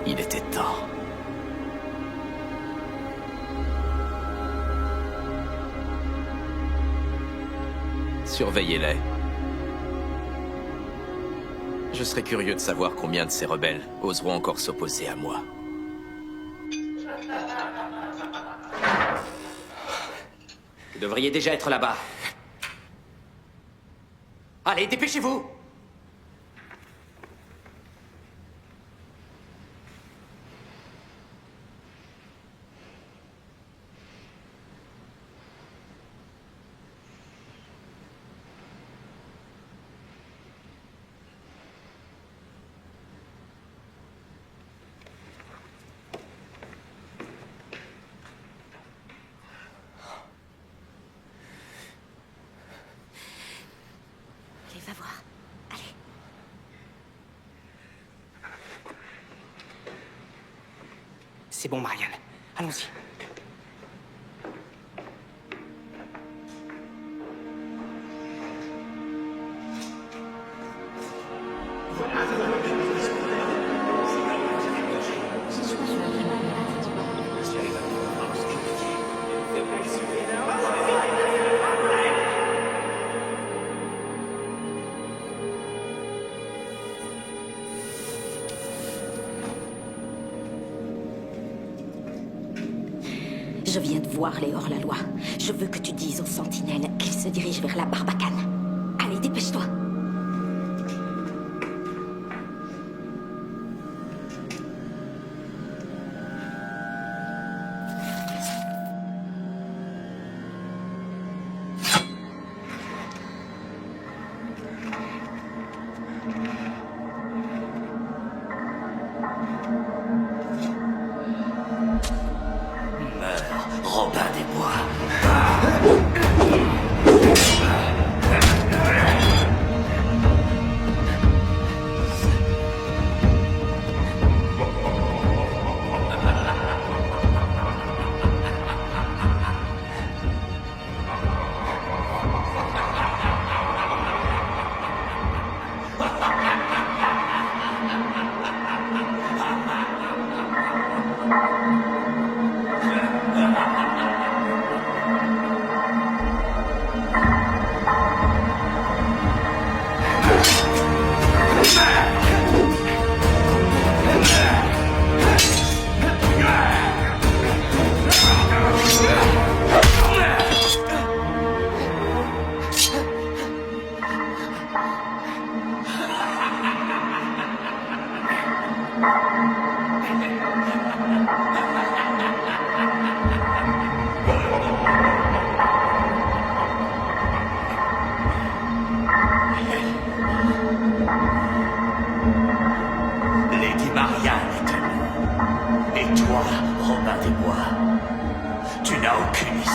Il était temps. Surveillez-les. Je serais curieux de savoir combien de ces rebelles oseront encore s'opposer à moi. Vous devriez déjà être là-bas. Allez, dépêchez-vous! Allez, va voir. Allez. C'est bon, Marianne. Allons-y. Je viens de voir les hors-la-loi. Je veux que tu dises aux sentinelles qu'ils se dirigent vers la Barbacane. Allez, dépêche-toi. Robin des Bois. Lady Marianne est à nous. Et toi, Robin des Bois, tu n'as aucune issue.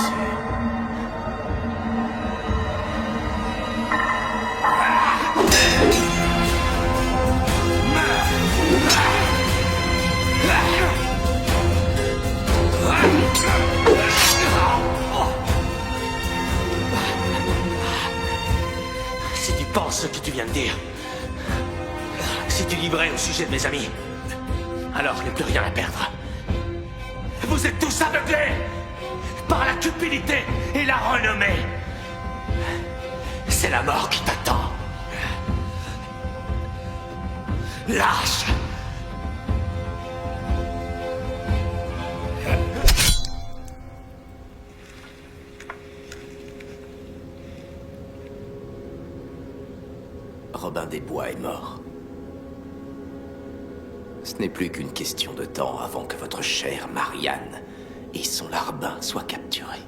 Si tu penses ce que tu viens de dire, si tu livrais au sujet de mes amis, alors je n'ai plus rien à perdre. Vous êtes tous aveuglés par la cupidité et la renommée. C'est la mort qui t'attend. Lâche. Robin des Bois est mort. Ce n'est plus qu'une question de temps avant que votre chère Marianne et son larbin soient capturés.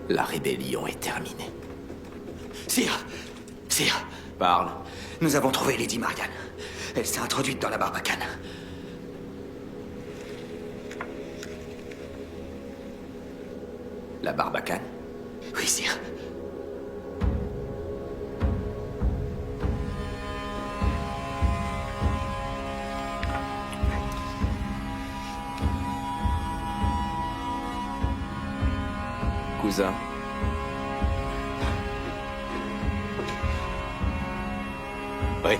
La rébellion est terminée. Sire! Sire! Parle. Nous avons trouvé Lady Marianne. Elle s'est introduite dans la Barbacane. La Barbacane? Oui, sire. Cousin. Oui.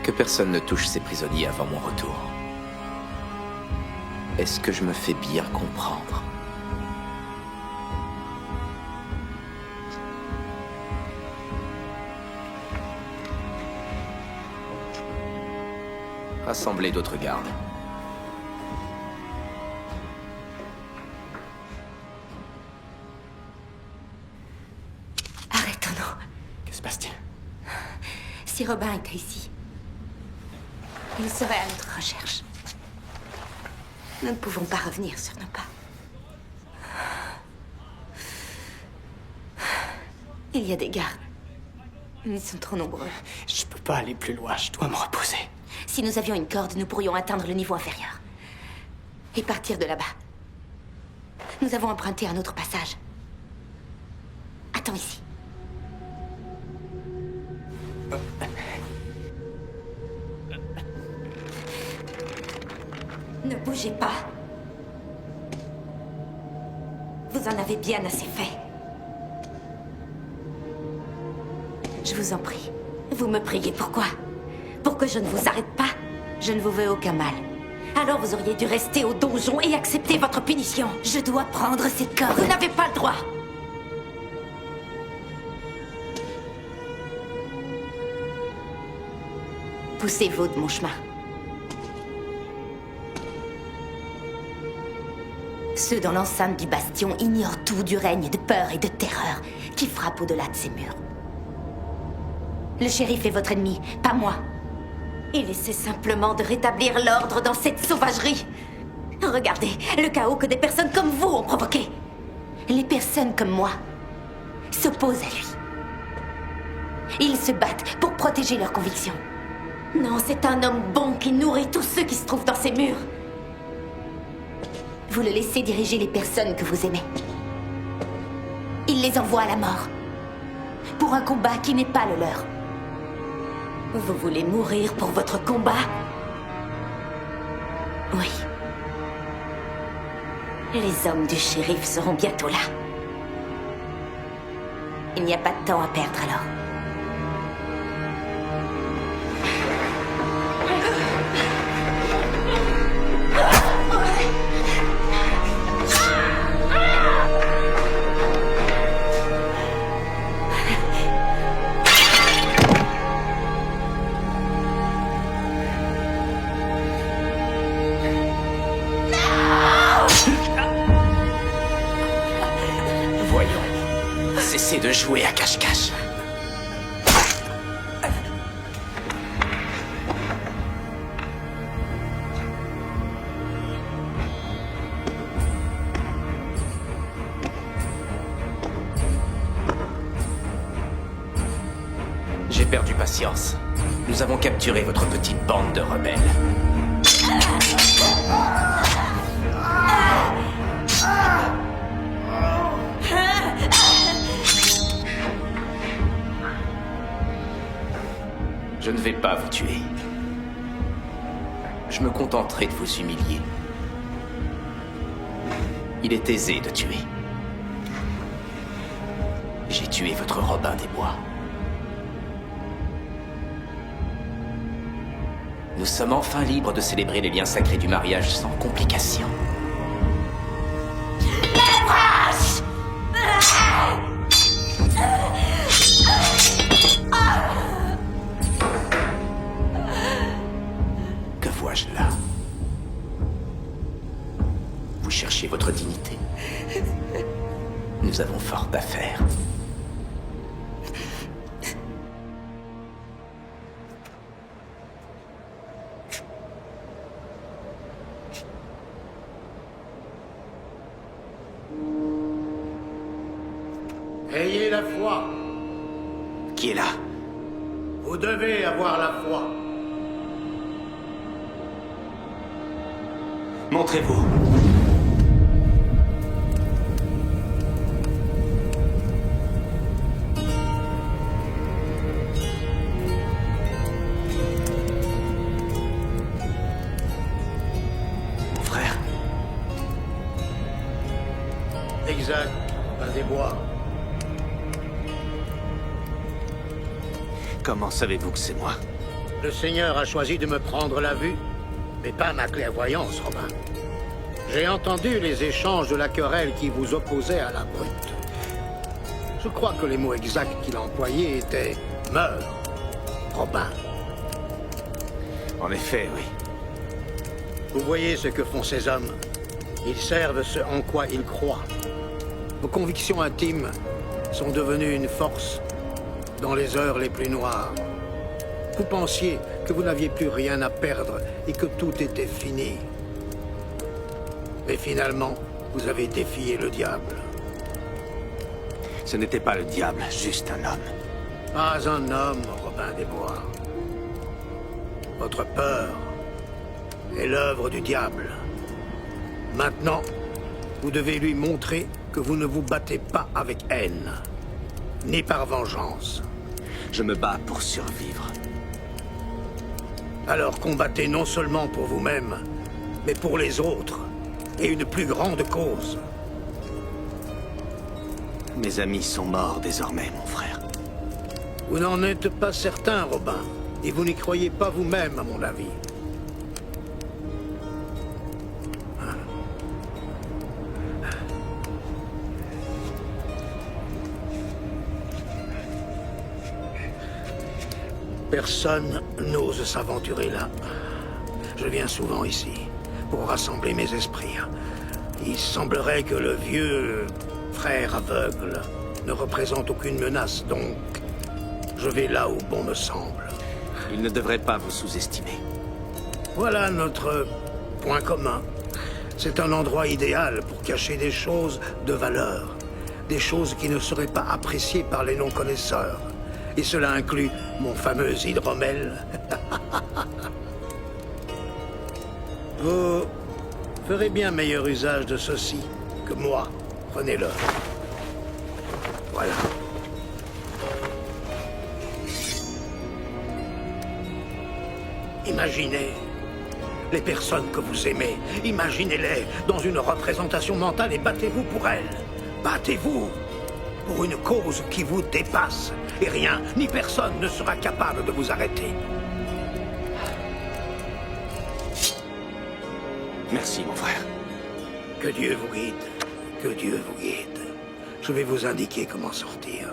Que personne ne touche ces prisonniers avant mon retour. Est-ce que je me fais bien comprendre? Rassemblez d'autres gardes. Arrêtons-nous. Que se passe-t-il? Si Robin était ici, il serait à notre recherche. Nous ne pouvons pas revenir sur nos pas. Il y a des gardes. Ils sont trop nombreux. Je peux pas aller plus loin, je dois me reposer. Si nous avions une corde, nous pourrions atteindre le niveau inférieur. Et partir de là-bas. Nous avons emprunté un autre passage. Attends ici. Ne bougez pas. Vous en avez bien assez fait. Je vous en prie. Vous me priez pourquoi? Pour que je ne vous arrête pas? Je ne vous veux aucun mal. Alors vous auriez dû rester au donjon et accepter votre punition. Je dois prendre cette corde. Vous n'avez pas le droit. Poussez-vous de mon chemin. Ceux dans l'enceinte du bastion ignorent tout du règne de peur et de terreur qui frappe au-delà de ces murs. Le shérif est votre ennemi, pas moi. Il essaie simplement de rétablir l'ordre dans cette sauvagerie. Regardez le chaos que des personnes comme vous ont provoqué. Les personnes comme moi s'opposent à lui. Ils se battent pour protéger leurs convictions. Non, c'est un homme bon qui nourrit tous ceux qui se trouvent dans ces murs. Vous le laissez diriger les personnes que vous aimez. Il les envoie à la mort. Pour un combat qui n'est pas le leur. Vous voulez mourir pour votre combat? Oui. Les hommes du shérif seront bientôt là. Il n'y a pas de temps à perdre alors. Cessez de jouer à cache-cache. J'ai perdu patience. Nous avons capturé votre petite bande de rebelles. Je ne vais pas vous tuer. Je me contenterai de vous humilier. Il est aisé de tuer. J'ai tué votre Robin des Bois. Nous sommes enfin libres de célébrer les liens sacrés du mariage sans complications. Que vois-je là? Vous cherchez votre dignité. Nous avons fort à faire. Ayez la foi. Qui est là? Vous devez avoir la foi. Montrez-vous. Mon frère. Exact. Robin des Bois. Comment savez-vous que c'est moi? Le Seigneur a choisi de me prendre la vue, mais pas ma clairvoyance, Robin. J'ai entendu les échanges de la querelle qui vous opposait à la brute. Je crois que les mots exacts qu'il a employés étaient « meurs, Robin ». En effet, oui. Vous voyez ce que font ces hommes. Ils servent ce en quoi ils croient. Vos convictions intimes sont devenues une force dans les heures les plus noires. Vous pensiez que vous n'aviez plus rien à perdre et que tout était fini. Mais finalement, vous avez défié le diable. Ce n'était pas le diable, juste un homme. Pas un homme, Robin des Bois. Votre peur est l'œuvre du diable. Maintenant, vous devez lui montrer que vous ne vous battez pas avec haine, ni par vengeance. Je me bats pour survivre. Alors combattez non seulement pour vous-même, mais pour les autres, et une plus grande cause. Mes amis sont morts désormais, mon frère. Vous n'en êtes pas certain, Robin, et vous n'y croyez pas vous-même, à mon avis. Personne n'ose s'aventurer là. Je viens souvent ici pour rassembler mes esprits. Il semblerait que le vieux frère aveugle ne représente aucune menace, donc je vais là où bon me semble. Il ne devrait pas vous sous-estimer. Voilà notre point commun. C'est un endroit idéal pour cacher des choses de valeur. Des choses qui ne seraient pas appréciées par les non-connaisseurs. Et cela inclut mon fameux hydromel. Vous ferez bien meilleur usage de ceci que moi. Prenez-le. Voilà. Imaginez les personnes que vous aimez. Imaginez-les dans une représentation mentale et battez-vous pour elles. Battez-vous pour une cause qui vous dépasse. Et rien, ni personne ne sera capable de vous arrêter. Merci, mon frère. Que Dieu vous guide. Que Dieu vous guide. Je vais vous indiquer comment sortir.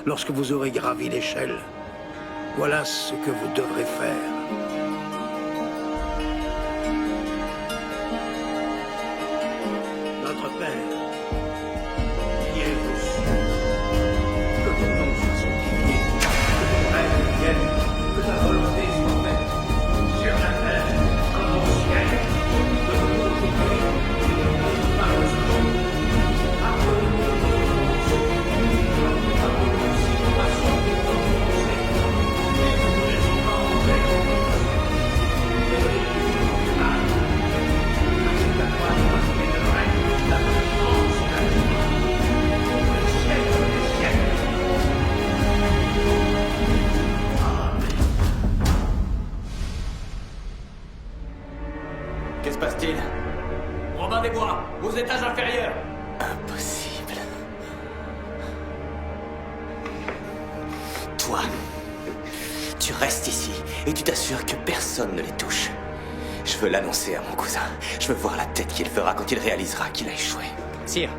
Lorsque vous aurez gravi l'échelle, voilà ce que vous devrez faire. Notre Père, qui est aux cieux, que ton nom soit sanctifié, que ton règne vienne, que ta volonté soit faite, sur la terre comme au ciel. Donne-nous aujourd'hui notre pain de ce jour. Pardonne-nous nos offenses, comme nous pardonnons aussi aux passants qui nous ont offensés. Et ne nous laisse pas entrer en tentation, mais délivre-nous du mal. Car c'est à toi de passer le règne, la puissance et la gloire, pour les siècles des siècles. Que se passe-t-il? Robin des Bois, aux étages inférieurs. Impossible. Toi, tu restes ici et tu t'assures que personne ne les touche. Je veux l'annoncer à mon cousin. Je veux voir la tête qu'il fera quand il réalisera qu'il a échoué. Sire,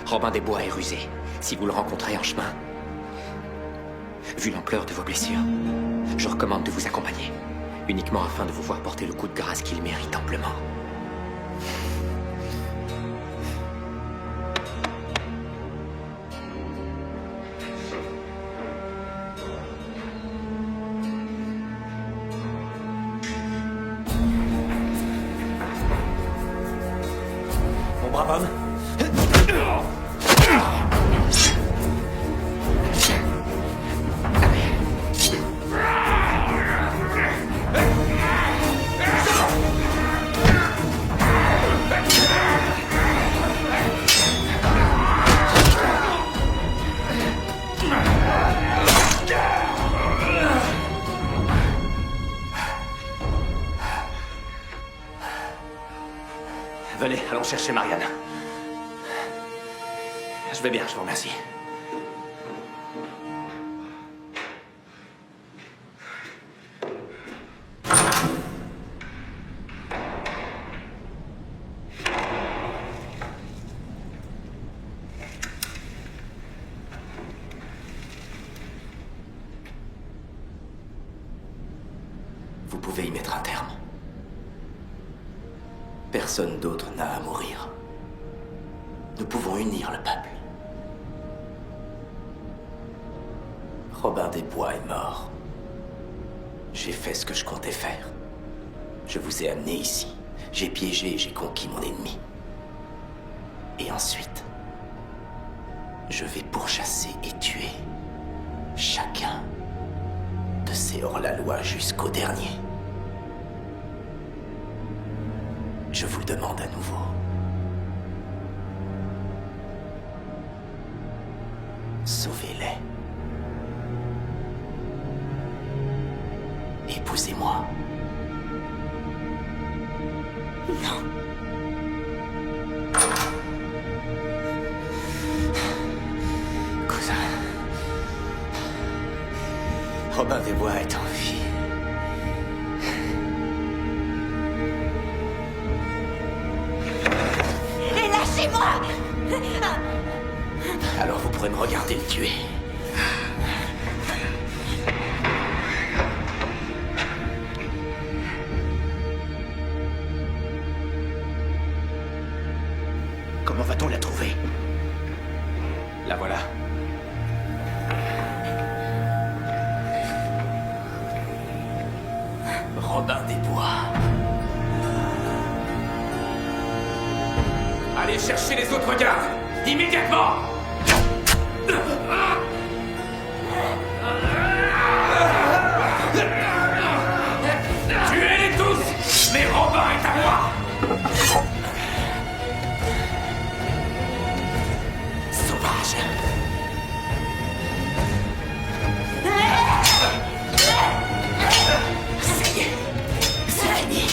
Robin des Bois est rusé. Si vous le rencontrez en chemin, vu l'ampleur de vos blessures, je recommande de vous accompagner. Uniquement afin de vous voir porter le coup de grâce qu'il mérite amplement. Mon brave homme. Venez, allons chercher Marianne. Je vais bien, je vous remercie. Vous pouvez y mettre un terme. Personne d'autre n'a à mourir. Nous pouvons unir le peuple. Robin des Bois est mort. J'ai fait ce que je comptais faire. Je vous ai amené ici. J'ai piégé et j'ai conquis mon ennemi. Et ensuite, je vais pourchasser et tuer chacun de ces hors-la-loi jusqu'au dernier. Je vous le demande à nouveau. Sauvez-les. Épousez-moi. Non. Cousin. Robin des Bois est en vie. Et lâchez-moi! Alors vous pourrez me regarder le tuer. Robin des Bois. Allez chercher les autres gardes! Immédiatement! Tuez-les tous! Mais Robin est à moi! Sauvage. Ça y est, c'est fini.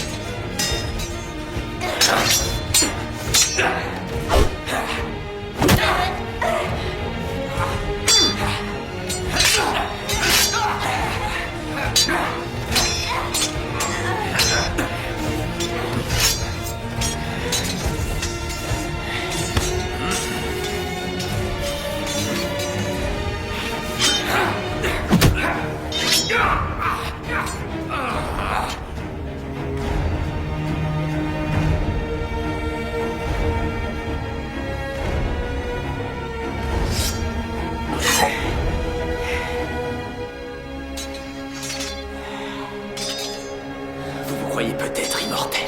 Vous vous croyez peut-être immortel.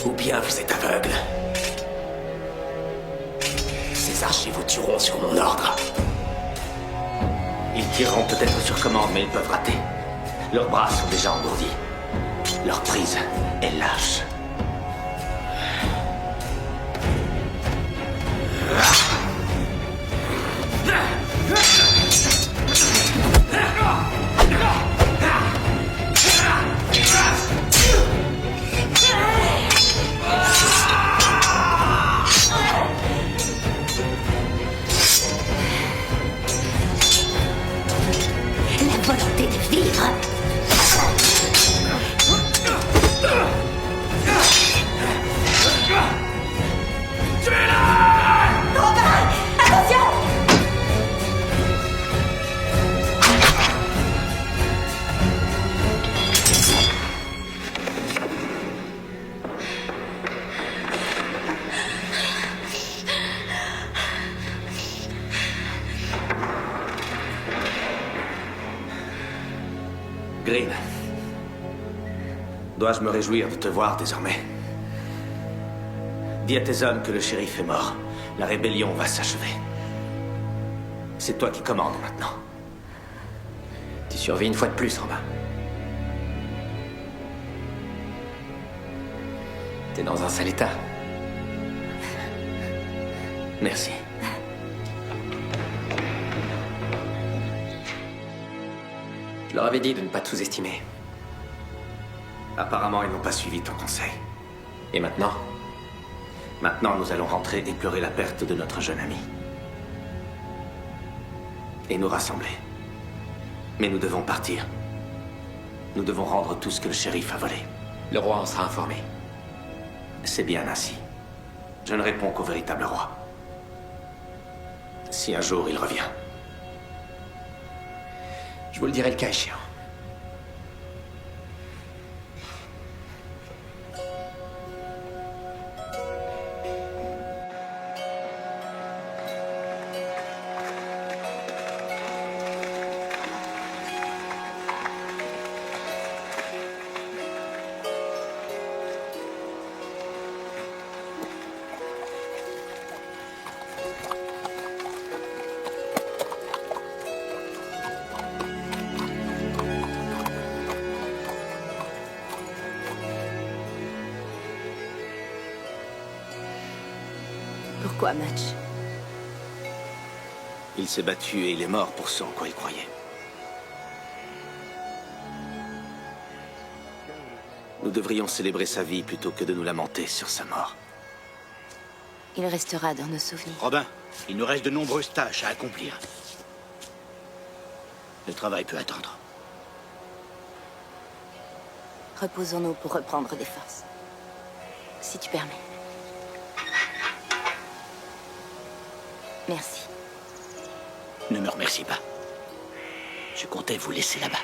Ou bien vous êtes aveugle. Ces archers vous tueront sur mon ordre. Ils tireront peut-être sur commande, mais ils peuvent rater. Leurs bras sont déjà engourdis. Leur prise est lâche. La volonté de vivre. Robin, attention! Green. Dois-je me réjouir de te voir désormais? Dis à tes hommes que le shérif est mort. La rébellion va s'achever. C'est toi qui commandes maintenant. Tu survis une fois de plus, Robin. T'es dans un sale état. Merci. Je leur avais dit de ne pas te sous-estimer. Apparemment, ils n'ont pas suivi ton conseil. Et maintenant? Maintenant, nous allons rentrer et pleurer la perte de notre jeune ami. Et nous rassembler. Mais nous devons partir. Nous devons rendre tout ce que le shérif a volé. Le roi en sera informé. C'est bien ainsi. Je ne réponds qu'au véritable roi. Si un jour il revient. Je vous le dirai le cas échéant. Pourquoi, Match? Il s'est battu et il est mort pour ce en quoi il croyait. Nous devrions célébrer sa vie plutôt que de nous lamenter sur sa mort. Il restera dans nos souvenirs. Robin, il nous reste de nombreuses tâches à accomplir. Le travail peut attendre. Reposons-nous pour reprendre des forces. Si tu permets. Merci. Ne me remercie pas. Je comptais vous laisser là-bas.